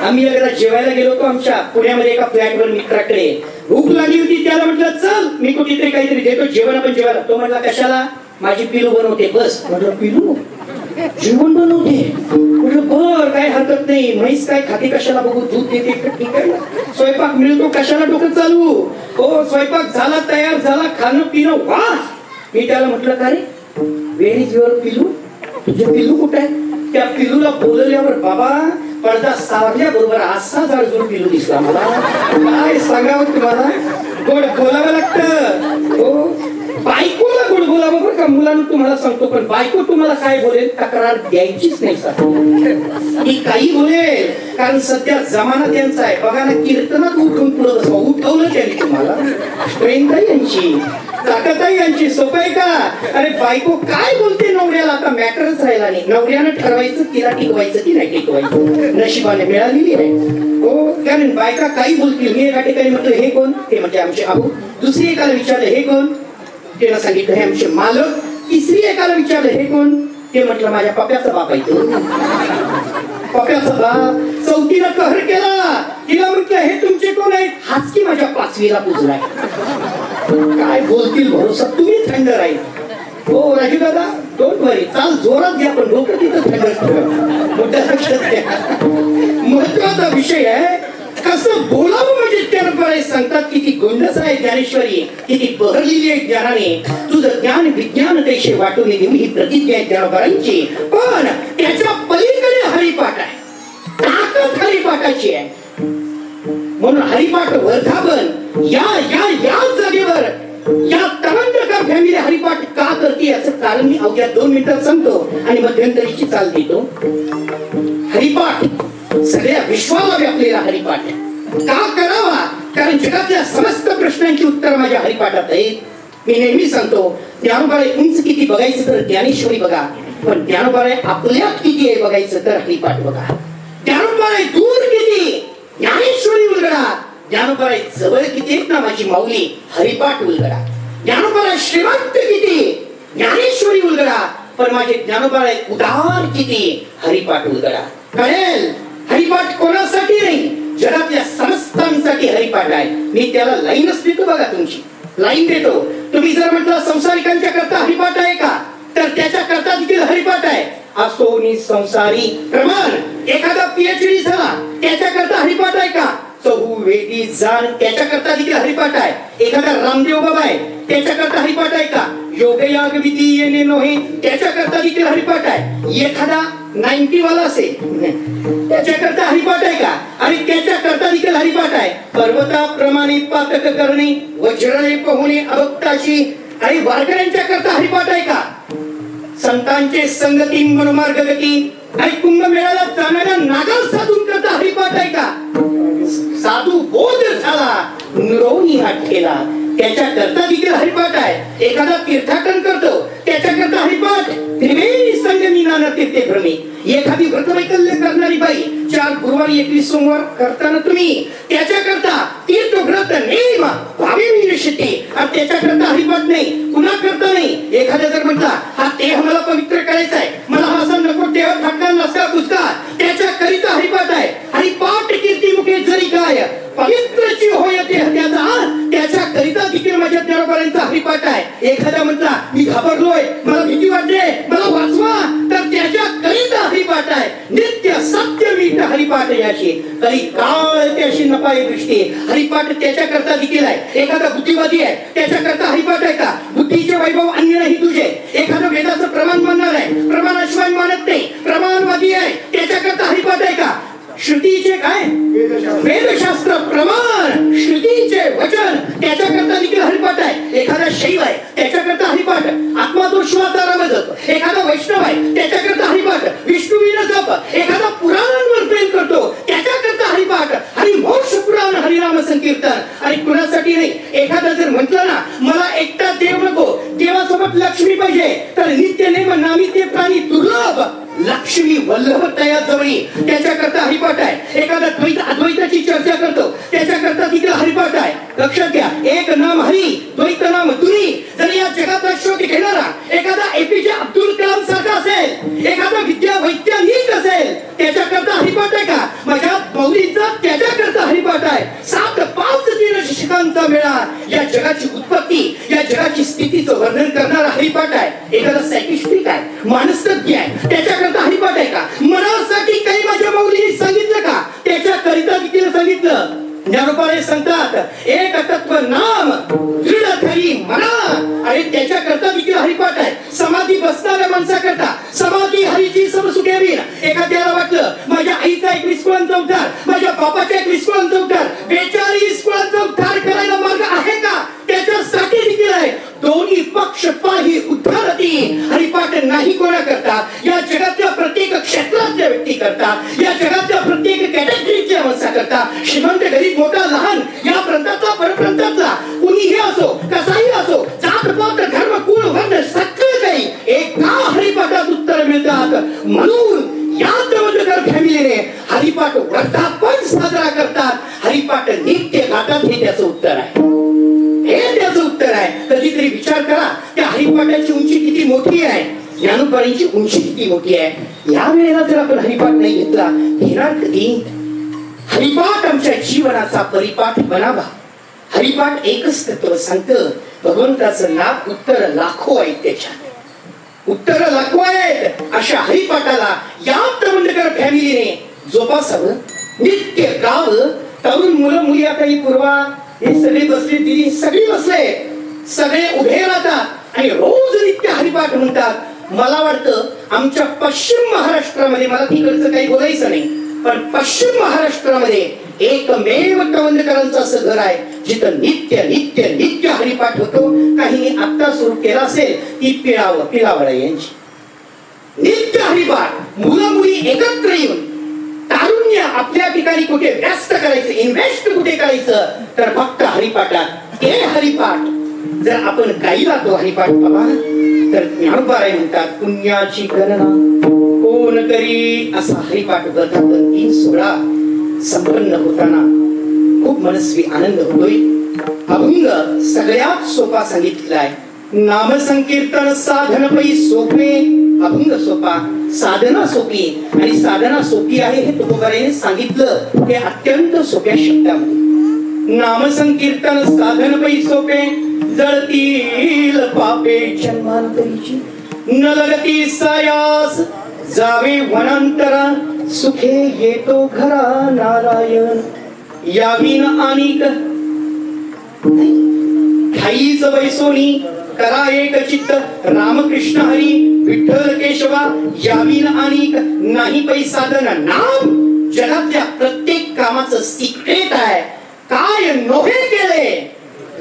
Speaker 1: आम्ही एकदा जेवायला गेलो होतो आमच्या पुण्यामध्ये एका फ्लॅटवर मित्राकडे. भूक लागली होती, त्याला म्हटलं चल मी कुठेतरी काहीतरी देतो जेवण, आपण जेवायला. तो म्हटला कशाला? माझी पिलू बनवते. बस. म्हटलं पिलू जेवण बनवते? म्हटलं बर, काय हरकत नाही. म्हैस काय खाते कशाला बघू, दूध देते ठीक आहे. स्वयंपाक मिळतो कशाला डोकं चालू. हो, स्वयंपाक झाला, तयार झाला, खाणं पिणं वा. मी त्याला म्हटलं का रे, वेर इज युअर पिलू? तुझे पिलू कुठे आहे? त्या पिलूला बोलवल्यावर बाबा पडदा सावरल्या बरोबर असा जाडजूड पिलू दिसला मला. काय सांगावं तुम्हाला, गोड बोलावं लागतं. हो, बायकोला गोड बोलावं बरं का. मुलांना तुम्हाला सांगतो, पण बायको तुम्हाला काय बोलेल तक्रार द्यायचीच नाही सर. ती काही बोलेल, कारण सध्या जमाना त्यांचा आहे. बघा ना, कीर्तनात उठून पुढे बसवा. उठवलं त्यांनी तुम्हाला. स्ट्रेंथ आहे यांची, ताकद आहे यांची. सोपं आहे का? अरे बायको काय बोलते नवऱ्याला आता मॅटरच राहिला नाही. नवऱ्यानं ठरवायचं तिला टिकवायचं की नाही टिकवायचं. नशिबाने मिळालेली आहे. हो, कारण बायका काही बोलतील. मी एका ठिकाणी म्हटलं हे कोण? ते म्हणजे आमचे आबू. दुसरी एकाला विचारलं हे कोण? त्याला सांगितलं हे आमचे मालक. तिसरी एकाला विचारलं हे कोण? ते म्हटलं माझ्या पप्याचा बाप आहे तो. पप्याचा बाप. चौथीला कहर केला. तिला म्हटलं हे तुमचे कोण आहेत? हाच की माझ्या पाचवीला पुजलाय. काय बोलतील भरोसा. तुम्ही थंड राहील. हो राजू दादा, डोंट वरी, चाल जोरात घ्या, पण डोकं तिथं थंड ठेवा. मुद्दा लक्षात घ्या. महत्वाचा विषय आहे कसं बोलावं. म्हणजे ज्ञानोबा सांगतात किती गोंडस आहे ज्ञानेश्वरी, किती बहरलेली आहे ज्ञानाने. तुझं ज्ञान विज्ञान देशे वाटून देऊ ही प्रतिज्ञा आहे ज्ञानोबांची. पण त्याच्या पलीकडे हरिपाठ आहे. ताकद हरिपाठाची आहे. म्हणून हरिपाठ वर्धापन या या या जागेवर या करते याचं कारण मी अवघ्या 2 मिनिटात सांगतो आणि मध्यंतरीची चाल देतो. हरिपाठ सगळ्या विश्वाला व्यापलेला हरिपाठ का करावा? कारण जगातल्या समस्त प्रश्नांची उत्तर माझ्या हरिपाठात आहेत. मी नेहमी सांगतो, ज्ञानोबाळे उंच किती बघायचं तर ज्ञानेश्वरी बघा, पण ज्ञानोबाळे आपल्यात किती आहे बघायचं तर हरिपाठ बघा. ज्ञानोबाळे दूर किती, ज्ञानेश्वरी उलगडा. ज्ञानोबाळे जवळ किती आहेत ना माझी माऊली, हरिपाठ उलगडा. ज्ञानोबाळे श्रीमंत किती, ज्ञानेश्वरी उलगडा. पण माझे ज्ञानोबाळे उदार किती, हरिपाठ उलगडा. कळेल हरिपाठ कोणासाठी नाही, जगातल्या समस्तांसाठी हरिपाठ आहे. मी त्याला लाईनच देतो बघा, तुमची लाईन देतो. तुम्ही जर म्हटलं संसारिकांच्या करता हरिपाठ आहे का, तर त्याच्या करता देखील हरिपाठ आहे. असोनी संसारी प्रमाण एखादा PhD झाला त्याच्या करता हरिपाठ आहे का? चहुवेदी जाण त्याच्या करता देखील हरिपाठ आहे. एखादा रामदेव बाबा आहे त्याच्या करता हरिपाठ आहे का? योगयाग विधी येणे नोहे त्याच्या करता देखील हरिपाठ आहे. एखादा 90 वाला असेल त्याच्या करता हरिपाठ आहे का? आणि त्याच्या करता देखील हरिपाठ आहे. पर्वताप्रमाणे पातक करणे वज्रले पोहणे अभक्ताशी आणि वारकऱ्यांच्या करता हरिपाठ आहे का? संतांचे संगती मनोमार्ग गती आणि कुंभमेळ्याला जाणाऱ्या नागाल साधून करता हरिपाठ आहे का? साधू बोध झाला नुरवणी हात ठेला त्याच्या करता देखील हरिपाठ आहे. एखादा तीर्थाटन करतो त्याच्या करता हरिपाठ त्रिवेणी संगमी नाना तीर्थे भ्रमी. एखादी व्रतवैकल्य करणारी बाई 4 गुरुवार 21 सोमवार करताना तुम्ही त्याच्या करता तीर्थ व्रत नेम भावी विनिश्चिती त्याच्या करता हरिपाठ नाही, कुणा करता नाही. एखाद्या जर म्हटला हा देह मला पवित्र करायचा आहे, मला हा असा नको देह फाटका नसता पुसता, त्याच्या करिता हरिपाठ आहे. हरिपाठ कीर्ती मुखे जरी काय पवित्रची होय देह त्याच्या करिता देखील माझ्या ज्ञानोबाळ्यांचा हरिपाठ आहे. एखादा म्हटला मी घाबरलोय, मला भीती वाटते, मला वाचवा, तर त्याच्या करिता हरिपाठ आहे. नित्य सत्य मीठ हरिपाठ याशी करी काळ त्याशी नपाय दृष्टी. हरिपाठ त्याच्या करता देखील आहे. एखादा बुद्धिवादी आहे त्याच्या करता हरिपाठ आहे का? बुद्धीचे वैभव अन्य नाही तुझे. एखादा वेदाचं प्रमाण मानणार आहे, प्रमाणाशिवाय मानत नाही, प्रमाणवादी आहे, त्याच्या करता हरिपाठ आहे का? श्रुतीचे काय वेदशास्त्र प्रमाण श्रुतीचे वचन त्याच्याकरता देखील हरिपाठ आहे. एखादा शैव आहे त्याच्याकरता हरिपाठ आत्मादोषवाचा राम जप. एखादा वैष्णव आहे त्याच्याकरता हरिपाठ विष्णुवीर जप. एखादा पुराणांवर प्रेम करतो त्याच्याकरता हरिपाठ हरिमोक्ष पुराण हरिनाम संकीर्तन. आणि कुणासाठी नाही. एखादा जर म्हटलं ना मला एकटा देव नको, देवासोबत लक्ष्मी पाहिजे, तर नित्य नेम नामी ते प्राणी दुर्लभ लक्ष्मी वल्लभ तया जवळी त्याच्याकरता हरिपाठ आहे. एखादा द्वैत अद्वैताची चर्चा करतो त्याच्याकरता देखील हरिपाठ आहे. लक्षात घ्या, एक नाम हरी द्वैत नाम दुरी. जर या जगाचा शोध घेणारा एखादा APJ अब्दुल कलाम सारखा असेल, एखादा विद्या वैज्ञानिक असेल, त्याच्याकरता हरिपाठ आहे का? माझ्या मौलीचा त्याच्याकरता हरिपाठ आहे. 7-5 शिक्षकांचा मेळा या जगाची उत्पत्ती या जगाची स्थितीचं वर्णन करणारा हरिपाठ आहे. एखादा सायकिस्ट्रिक आहे, मानसतज्ञ आहे, त्याच्याकरता हरिपाठ आहे का? मनासाठी काही माझ्या मौलीने सांगितलं का? त्याच्या करिता देखील सांगितलं. ज्ञानोबाळे सांगतात एक तत्व नाम दृढ धरी मना आणि त्याच्याकरता देखील हरिपाठ आहे. समाधी बसणाऱ्या माणसाकरता समाधी हरीची समसुखेवी. एखाद्याला वाटलं माझ्या आईचा 21 कुळांचा उद्धार, माझ्या बापाच्या 21 कुळांचा उद्धार, 42 कुळांचा उद्धार करायला मार्ग आहे का? त्याच्यासाठी देखील आहे. दोन्ही पक्ष पाही उद्धारती. हरिपाठ नाही कोणा करता? या जगातल्या प्रत्येक क्षेत्रातल्या व्यक्ती करता, या जगातल्या प्रत्येक कॅटेगरीच्या माणसा करता. श्रीमंत गरीब मोठा लहान या प्रांतातला परप्रांतातला कुणीही असो कसाही असो, जात पात धर्म कुळ वर्ण सगळं काही एका हरिपाठात उत्तर मिळतात. म्हणून या दवंडकर फॅमिलीने हरिपाठ वर्धापन साजरा करतात. हरिपाठ नित्य गातात हे त्याचं उत्तर आहे. हे त्याचं उत्तर आहे. कधीतरी विचार करा त्या हरिपाठाची उंची किती मोठी आहे, ज्ञानोबाळींची उंची किती मोठी आहे. या वेळेला जर आपण हरिपाठ नाही घेतला घेणार कधी? हरिपाठ आमच्या जीवनाचा परिपाठ बनावा. हरिपाठ एकच तत्व सांगतं, भगवंताचं नाव उत्तर लाखो आहेत, त्याच्यात उत्तर लाखो आहेत. अशा हरिपाठाला या दवंडकर फॅमिलीने जोपासावं, नित्य गावं. तरुण मुलं मुली आता ही पूर्वा हे सगळे बसले, दिदी सगळी बसले, सगळे उभे राहतात आणि रोज नित्य हरिपाठ म्हणतात. मला वाटतं आमच्या पश्चिम महाराष्ट्रामध्ये, मला तिकडचं काही बोलायचं नाही, पण पश्चिम महाराष्ट्रामध्ये एकमेव कवंदकरांचं असं घर आहे जिथं नित्य नित्य नित्य हरिपाठ होतो. काहींनी आता सुरू केला असेल ती पिळावळ यांची नित्य हरिपाठ. मुलं मुली एकत्र येऊन तारुण्य आपल्या ठिकाणी कुठे व्यस्त करायचं, इन्व्हेस्ट कुठे करायचं तर फक्त हरिपाठात. हे हरिपाठ जर आपण गायला तो हरिपाठ बाबा तर ज्ञानोबाराय म्हणतात पुण्याची गणना कोण करी. असा हरिपाठ वर्धापन दिन सोहळा संपन्न होताना खूप मनस्वी आनंद होतोय. अभंग सगळ्यात सोपा सांगितलेला आहे. नामसंकीर्तन साधन पै सोपे. अभंग सोपा, साधना सोपी. आणि साधना सोपी आहे हे तुकोबारायने सांगितलं हे अत्यंत सोप्या शब्दामध्ये. नामसंकीर्तन साधन पै सोपे जळतील पापे जन्मांतरीची न लगती सायास जावे वनांतरा सुखे येतो घरा नारायण यावीन अनिक ठाईच बैसोनी करा एक चित्त रामकृष्ण हरी विठ्ठल केशवा यावीन अनिक नाही पै साधन नाम. जगातल्या प्रत्येक कामाचं सिक्रेट आहे. काय नोहे केले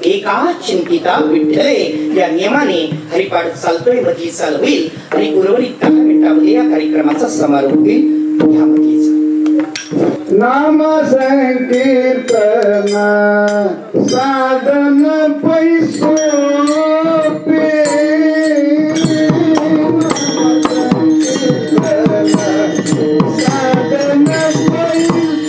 Speaker 1: एका चिंतिता विठ्ठले या नियमाने हरिपाठ चालतोय. मधी चाल होईल आणि उर्वरित 10 मिनिटांमध्ये या कार्यक्रमाचा समारोप होईल.
Speaker 2: नाम संकीर्तन साधन पैसो साधन पैसो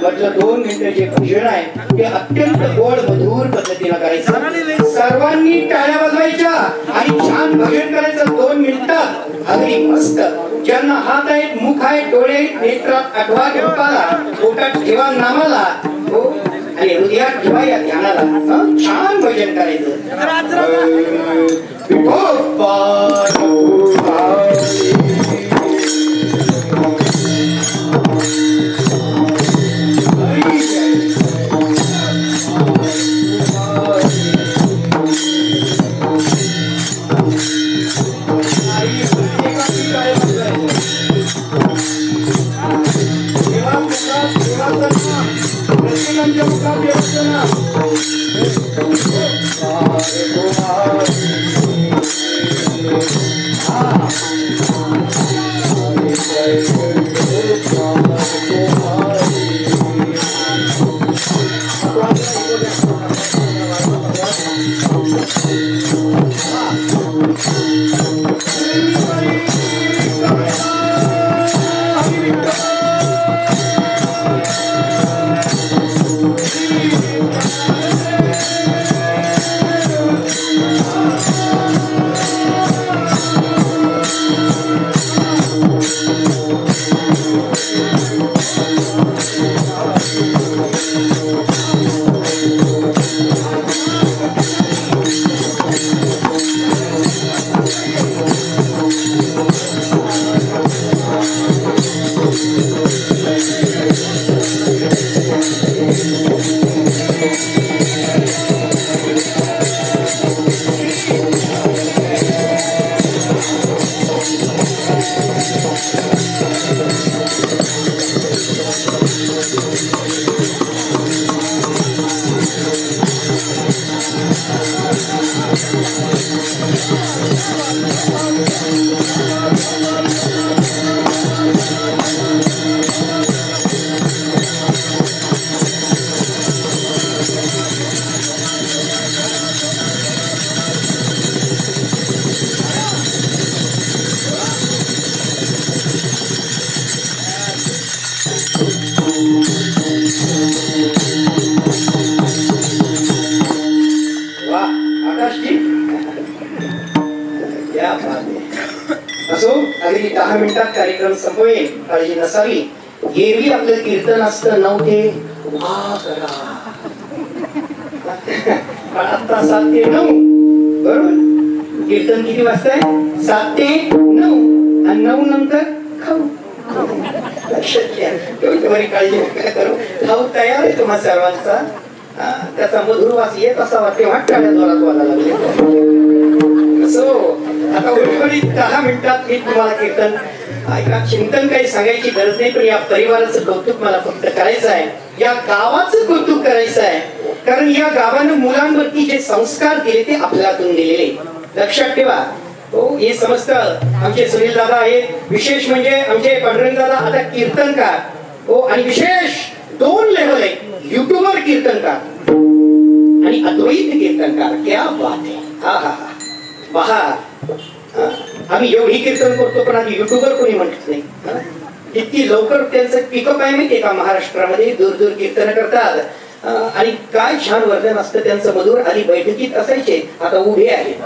Speaker 1: म्हटलं 2 मिनिटं जे भजन आहे ते अत्यंत गोड मधुर पद्धतीनं करायचं. सर्वांनी टाळ्या वाजवायच्या आणि छान भजन करायचं 2 मिनिटात अगदी मस्त. ज्यांना हात आहेत, मुख आहे, डोळे आहेत, नेत्रात आठवा रूपाला, पोटात ठेवा नामाला, हो, आणि हृदयात ठेवा या ध्यानाला. छान भजन करायचं. असो, अगदी 10 मिनिटात कार्यक्रम संपवेल, काळजी नसावी. एरवी आपलं कीर्तन असतं 9 ते 11, पण आता 7 ते 9, बरोबर. कीर्तन किती वाजताय? 7 ते 9, आणि 9 नंतर खाऊ. लक्षात घ्या, तेवढी काळजी नका करू. खाऊ तयार आहे तुम्हा सर्वांचा. त्याचा मधुर वास येत असावा तेव्हा टाळ्या जोरात वाजायला लागले. असो, आता उर्वरित 10 मिनिटात मी तुम्हाला कीर्तन ऐका. चिंतन काही सांगायची गरज नाही, पण या परिवाराचं कौतुक मला फक्त करायचं आहे, या गावाचं कौतुक करायचं आहे. कारण या गावानं मुलांवरती जे संस्कार दिले ते आपल्यातून दिलेले. लक्षात ठेवा, हो, हे समजतं. आमचे सुनील दादा आहेत, विशेष म्हणजे आमचे पांडुरंग दादा आता कीर्तनकार, हो, आणि विशेष 2 लेवल आहे, युट्यूबर कीर्तनकार आणि अद्वैत कीर्तनकार. क्या बात आहे. हा हा हा, पहा, आम्ही एवढी कीर्तन करतो पण आधी युट्यूबर कोणी म्हणत नाही. इतकी लवकर त्यांचं पिकअप आहे माहितीये का? महाराष्ट्रामध्ये दूर दूर कीर्तन करतात, आणि काय छान वर्णन असतं त्यांचं मधुर. आधी बैठकीत असायचे, आता उभे आहेत.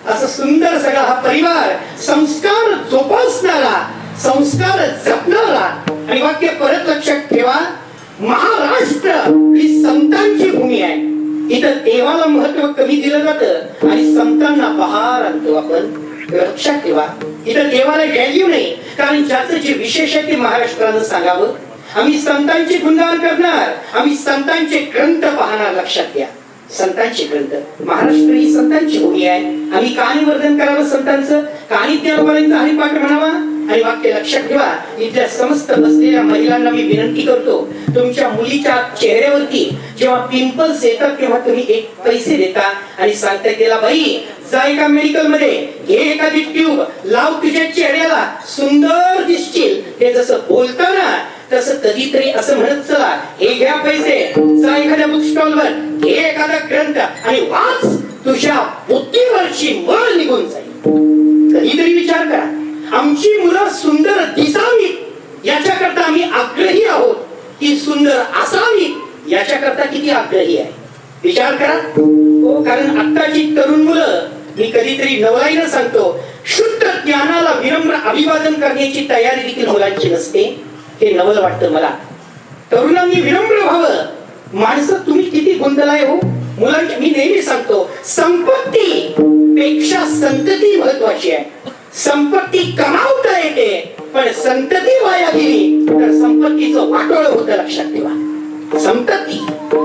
Speaker 1: असं सुंदर सगळा हा परिवार, संस्कार जोपासणारा, संस्कार जपणारा. आणि वाक्य परत लक्षात ठेवा, महाराष्ट्र ही संतांची भूमी आहे. इथं देवाला महत्व कमी दिलं जातं आणि संतांना बहार आणतो आपण. लक्षात ठेवा, इथं देवाला व्हॅल्यू नाही, कारण ज्याचं जे विशेष आहे ते महाराष्ट्रानं सांगावं. आम्ही संतांची गुणगान करणार, आम्ही संतांचे ग्रंथ पाहणार. लक्षात घ्या, संतांचे ग्रंथ. महाराष्ट्र ही संतांची भूमी आहे. आम्ही कहाणी वर्णन करावं संतांचं, कहाणी ज्ञानोबांचा हरिपाठ म्हणावा. आणि वाक्य लक्षात ठेवा, इथल्या समस्त बसलेल्या महिलांना मी विनंती करतो, तुमच्या मुलीच्या चेहऱ्यावरती जेव्हा पिंपल्स येतात तेव्हा तुम्ही 1 पैसे देता आणि सांगता तिला, बाई जा एका मेडिकल मध्ये, घे एखादी ट्यूब, लाव तुझ्या चेहऱ्याला, सुंदर दिसशील. ते जसं बोलताना तसं कधीतरी असं म्हणत चला, हे घ्या पैसे, जा एखाद्या बुक स्टॉल वर, घे एखादा ग्रंथ आणि वाच, तुझ्या बुद्धीवरची मळ निघून जाईल. कधीतरी विचार करा, आमची मुलं सुंदर दिसावी याच्याकरता आम्ही आग्रही आहोत. ती सुंदर असावी याच्याकरता किती आग्रही आहे विचार करा. हो, कारण आत्ताची तरुण मुलं, मी कधीतरी नवलाईनं सांगतो, शुद्ध ज्ञानाला विनम्र अभिवादन करण्याची तयारी देखील मुलांची नसते. हे नवल वाटतं मला. तरुणांनी विनम्र व्हावं. माणसं तुम्ही किती गोंधळाय हो मुलांची. मी नेहमी सांगतो, संपत्ती पेक्षा संतती महत्वाची आहे. संपत्ती कमावता येते, पण संतती वाया गेली तर संपत्तीचं वाटोळ होतं. लक्षात ठेवा. संतती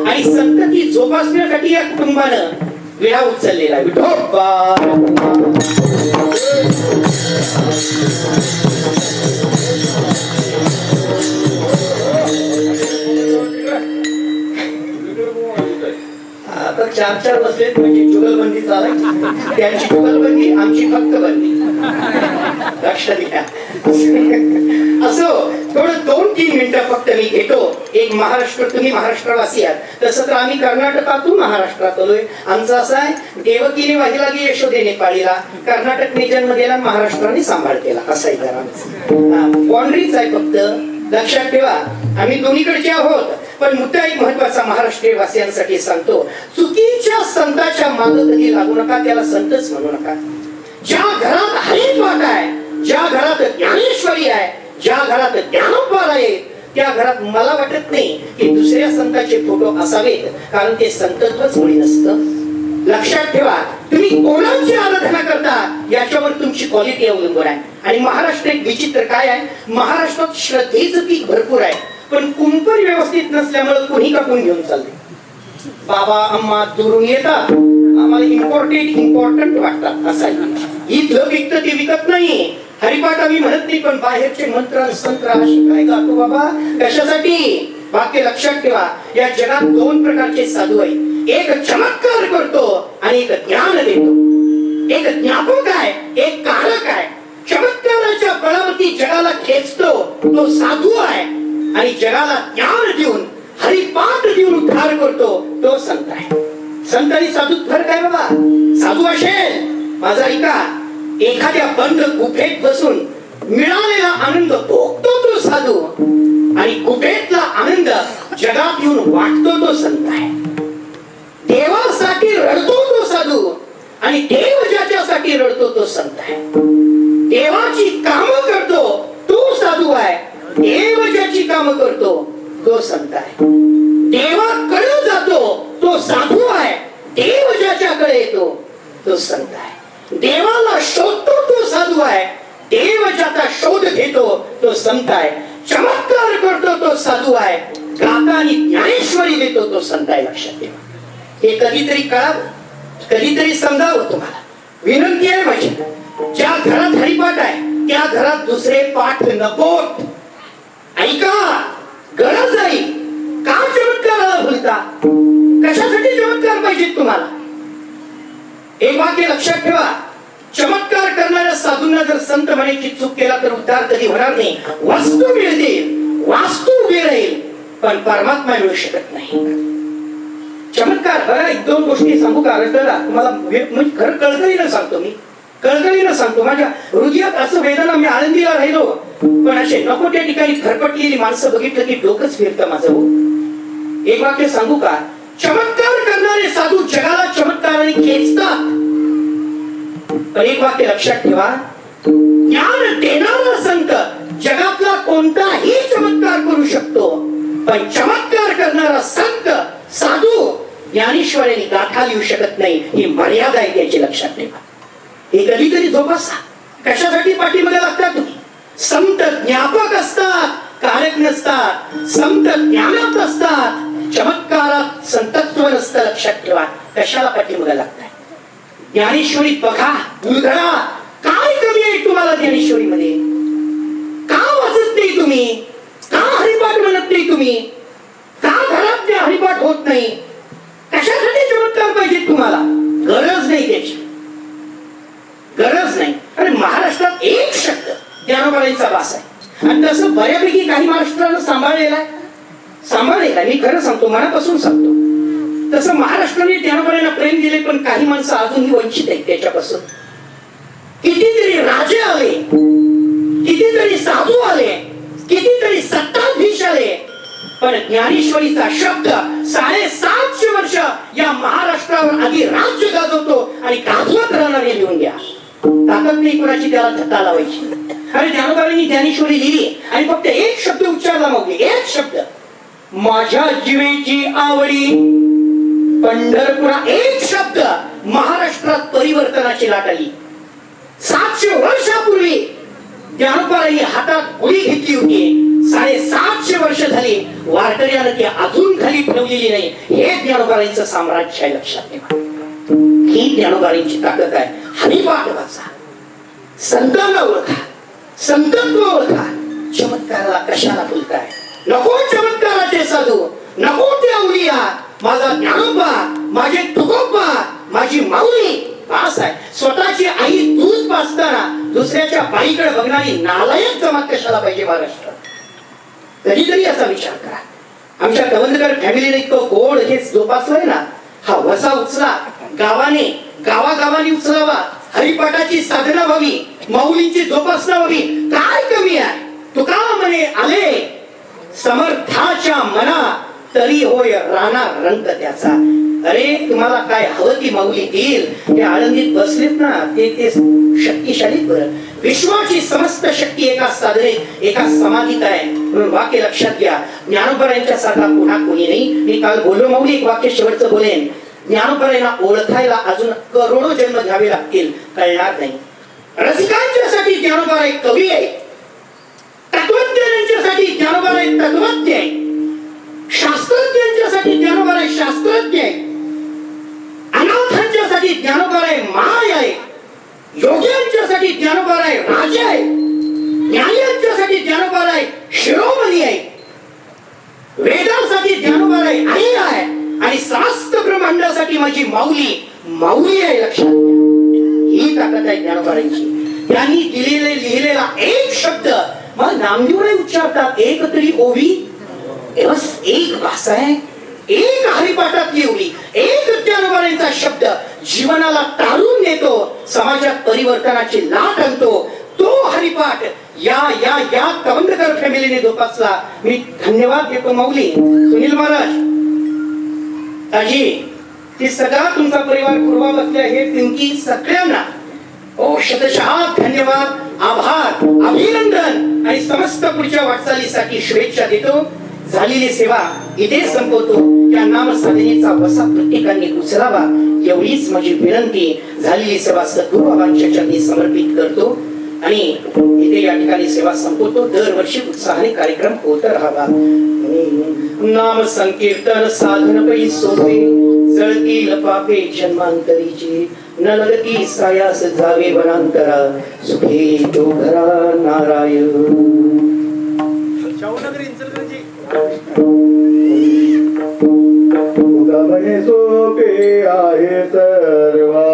Speaker 1: आणि संतती जोपासण्यासाठी या कुटुंबानं विडा उचललेला. विठोबा आता 4-4 बसलेत म्हणजे जुगलबंदी चालायची. त्यांची जुगलबंदी, आमची फक्त बंदी. लक्षात घ्या. असो, थोडं 2-3 मिनिटं फक्त मी घेतो. एक महाराष्ट्र, तुम्ही महाराष्ट्रवासी आहात, तसं तर आम्ही कर्नाटकातून महाराष्ट्रात आलोय. आमचं असं आहे, देवकीने वाहिला की यशोदेने पाळीला. कर्नाटकने जन्म दिला, महाराष्ट्राने सांभाळ केला. असं आहे जरा बाउंड्रीच आहे फक्त. लक्षात ठेवा, आम्ही दोन्हीकडचे आहोत. पण मुद्दा एक महत्वाचा महाराष्ट्रीय वासियांसाठी सांगतो, चुकीच्या संताच्या मागे कधी लागू नका. त्याला संतच म्हणू नका. ज्या घरात हरिपाठ आहे, ज्या घरात ज्ञानेश्वरी आहे, ज्या घरात ज्ञानोपार आहे, त्या घरात मला वाटत नाही की दुसऱ्या संतांचे फोटो असावेत, कारण ते संतत्वच मुळी नसतं. लक्षात ठेवा, तुम्ही कोणाची आराधना करता याच्यावर तुमची क्वालिटी अवलंबून आहे. आणि महाराष्ट्र एक विचित्र काय आहे, महाराष्ट्रात श्रद्धेचं पीक भरपूर आहे, पण कुंपण व्यवस्थित नसल्यामुळे कोणी कापून घेऊन चालते. बाबा अम्मा दुरून येतात, आम्हाला इम्पॉर्टंट वाटतात. असं आहे. इथलं विकत ते विकत नाही. हरिपाठ आम्ही म्हणत नाही, पण बाहेरचे मंत्र संत्र शिकाय गातो बाबा. कशासाठी? वाक्य लक्षात ठेवा. या जगात 2 प्रकारचे साधू आहेत. एक चमत्कार करतो आणि एक ज्ञान देतो. एक ज्ञापक आहे, एक कारक आहे. चमत्काराच्या बळावरती जगाला खेचतो तो साधू आहे, आणि जगाला ज्ञान देऊन हरिपाठ देऊन उद्धार करतो तो संत आहे. संत आणि साधूत फरक आहे बाबा. साधू असेल, माझा ऐका, एखाद्या बंद गुफेत बसून मिळालेला आनंद भोगतो तो साधू, आणि गुफेतला आनंद जगात येऊन वाटतो तो संत आहे. देवासाठी रडतो तो साधू, आणि देव ज्याच्यासाठी रडतो तो संत आहे. देवाची कामं करतो तो साधू आहे, देव ज्याची कामं करतो तो संत आहे. देवाकडे जातो तो साधू आहे, देव ज्याच्याकडे येतो तो संत आहे. देवाला शोधतो तो साधू आहे, देव ज्याचा शोध घेतो तो संत आहे. चमत्कार करतो तो साधू आहे, गाता आणि ज्ञानेश्वरी देतो तो संत आहे. लक्षात ठेवा. हे कधीतरी कळावं, कधीतरी समजावं तुम्हाला. विनंती आहे माझी, ज्या घरात हरिपाठ आहे त्या घरात दुसरे पाठ नकोत. ऐका, गरज नाही. का चमत्काराला भुलता? कशासाठी चमत्कार पाहिजे तुम्हाला? एक वाक्य लक्षात ठेवा, चमत्कार करणाऱ्या साधूंना जर संत म्हणायची चूक केला तर उद्धार कधी होणार नाही. वस्तू मिळतील, वास्तू उभी राहील, पण परमात्मा मिळू शकत नाही. चमत्कार बघा, 1-2 गोष्टी सांगू का अर्जुनाला तुम्हाला? म्हणजे खरं कळकळीनं सांगतो, मी कळकळीनं सांगतो. माझ्या हृदयात असं वेदना, मी आळंदीला राहिलो, पण असे नको त्या ठिकाणी खरपटलेली माणसं बघितलं की डोकंच फिरतं माझं. हो, एक वाक्य सांगू का? चमत्कार करणारे साधू जगाला चमत्काराने खेचतात, पण एक वाक्य लक्षात ठेवा, ज्ञान देणारा संत जगातला कोणताही चमत्कार करू शकतो, पण चमत्कार करणारा संत साधू ज्ञानेश्वरांनी गाथा लिहू शकत नाही. ही मर्यादा आहे त्याची. लक्षात ठेवा. हे कधीतरी जोपासा. कशासाठी पाठीमागे लागतात तुम्ही? संत ज्ञापक असतात, कारक नसतात. संत ज्ञानात असतात, चमत्कारात संतत्व नसतं. लक्षात ठेवा. कशाला पाठीमागे लागताय? ज्ञानेश्वरी बघा, उलगडा. काय कमी आहे तुम्हाला ज्ञानेश्वरीमध्ये? का वाचत नाही तुम्ही? का हरिपाठ म्हणत नाही तुम्ही? का घरात हरिपाठ होत नाही? कशासाठी चमत्कार पाहिजे तुम्हाला? गरज नाही त्याची, गरज नाही. अरे महाराष्ट्रात एक शब्द ज्ञानोबाईंचा वास आहे, आणि तसं बऱ्यापैकी काही महाराष्ट्रानं सांभाळलेला आहे. मी खरं सांगतो, मनापासून सांगतो. तसं महाराष्ट्राने ज्ञानोबाईंना प्रेम दिले, पण काही माणसं अजूनही वंचित आहेत त्याच्यापासून. कितीतरी राजे आले, कितीतरी साधू आले, कितीतरी सत्ताधीश आले, पण ज्ञानेश्वरीचा शब्द 750 वर्ष या महाराष्ट्रावर आधी राज्य गाजवतो आणि गाजवत राहणार हे लिहून घ्या. ताकद नाही कोणाची त्याला धक्का लावायची. अरे ज्ञानोबांनी ज्ञानेश्वरी लिहिली आणि फक्त एक शब्द उच्चारला मागली, एक शब्द, माझ्या जीवेची आवडी पंढरपुरा. एक शब्द महाराष्ट्रात परिवर्तनाची लाट आली. 700 वर्षापूर्वी ज्ञानोबांनी हातात गोळी घेतली होती. 750 वर्ष झाली वारकऱ्यानं ती अजून खाली ठेवलेली नाही. हे ज्ञानोबांचं साम्राज्य आहे, लक्षात ठेवा. ही ज्ञानोबांची ताकद आहे. हरिपाठ वाचा, संतांना ओळखा, संतत्व ओळखा. चमत्काराला कशाला बोलताय? नको चमत्काराचे साधू, नको ते अवलिया. माझा ज्ञानोबा, माझे तुकोबा, माझी माऊली पास आहे. स्वतःची आई दूध पाजताना दुसऱ्याच्या बाईकडे बघणारी नालायक जमात कशाला पाहिजे महाराष्ट्रात? कधीतरी असा विचार करा. आमच्या कवंदकर फॅमिलीने इतकं गोड हे जोपासलंय ना. हा वसा उचला, गावागावानी उचलावा. हरिपाठाची साधना व्हावी, माऊलींची जोपासना व्हावी. काय कमी आहे? तुका म्हणे आले समर्थाच्या मना, तरी होय राहणार रंग त्याचा. अरे तुम्हाला काय हवं ती माऊली देईल. ते आळंदीत बसलेत ना, ते शक्तिशाली बरं. विश्वाची समस्त शक्ती एका साधनेत, एका समाधीत आहे. म्हणून वाक्य लक्षात घ्या. ज्ञानोबा सारखा पुन्हा कोणी नाही. मी काल बोललो माऊली, एक वाक्य शेवटचं बोलेन. ज्ञानोबांना ओळखायला अजून करोडो जन्म घ्यावे लागतील, कळणार नाही. रसिकांच्यासाठी ज्ञानोबा एक कवी आहे, तत्वज्ञांच्यासाठी ज्ञानोबा एक तत्वज्ञ आहे, शास्त्रज्ञांच्यासाठी ज्ञानोबा एक शास्त्रज्ञ आहे, अनाथांच्यासाठी ज्ञानोबा माय आहे, योग्यांच्यासाठी ज्ञानोबा राजा आहे, ज्ञानींच्यासाठी ज्ञानोबा शिरोमणी आहे, वेदांसाठी ज्ञानोबा आई आहे, आणि समस्त ब्रह्मांडासाठी माझी माऊली आहे. लक्षात घ्या, ही ताकद आहे ज्ञानोबांची. त्यांनी लिहिलेला एक शब्द मग नामदेवळे उच्चारतात. एक तरी ओवी, एक भाषा आहे, एक हरिपाठातली ओवी, एक ज्ञानोबांचा शब्द जीवनाला तारून नेतो, समाजात परिवर्तनाची लाट आणतो. तो हरिपाठ या कवंदकर फॅमिलीने जोपासला. मी धन्यवाद देतो माऊली. सुनील महाराज, आजी, ती सगळा तुमचा परिवार पूर्वा बसले हे पिंकी सगळ्यांना शतशः धन्यवाद, आभार, अभिनंदन आणि समस्त पुढच्या वाटचालीसाठी शुभेच्छा देतो. झालेली सेवा इथे संपवतो. या नाम साधनेचा वसा प्रत्येकाने उचलावा एवढीच माझी विनंती. झालेली सेवा सद्गुरुबाबांच्या चरणी समर्पित करतो आणि इथे या ठिकाणी सेवा संपवतो. दरवर्षी उत्साहाने कार्यक्रम होत राहावा. नाम संकीर्तन साधन पै सोपे, जळतील पापे जन्मांतरीची, न लगती सायास जावे वनांतरा, सुखे तो घरा नारायण.
Speaker 2: म्हणे सोपे आहे सर्वा,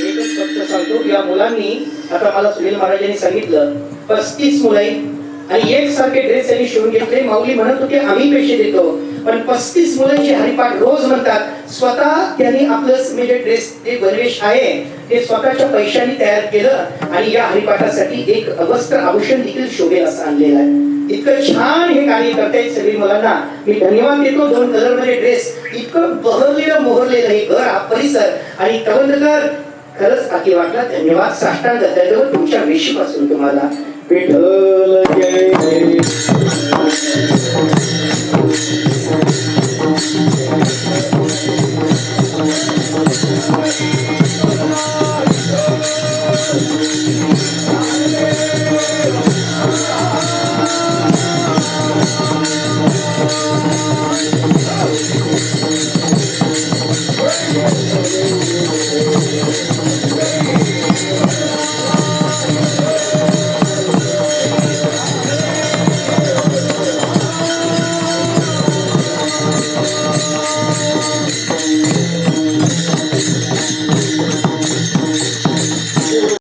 Speaker 1: एकच फक्त सांगतो, या मुलांनी आता मला सुनील महाराजांनी सांगितलं 35 मुलं आहेत आणि एकसारखे ड्रेस त्यांनी शिवून घेतले. माऊली म्हणत होते आम्ही पैसे देतो, पण 35 मुलं जे हरिपाठ रोज म्हणतात स्वतः त्यांनी आपलं म्हणजे ड्रेस जे गणवेश आहे ते स्वतःच्या पैशाने तयार केलं आणि या हरिपाठासाठी एक वस्त्र आभूषण देखील शोभेल असं आणलेलं आहे. इतकं छान हे कार्य करतायत सगळी मुलांना मी धन्यवाद देतो. 2 कलर मध्ये ड्रेस, इतकं बहरलेलं मोहरलेलं हे घर हा परिसर आणि कवंदकर खरंच अति वाटला. धन्यवाद साष्टांग त्याच्यावर तुमच्या वेशीपासून तुम्हाला
Speaker 2: विठ्ठल जय जय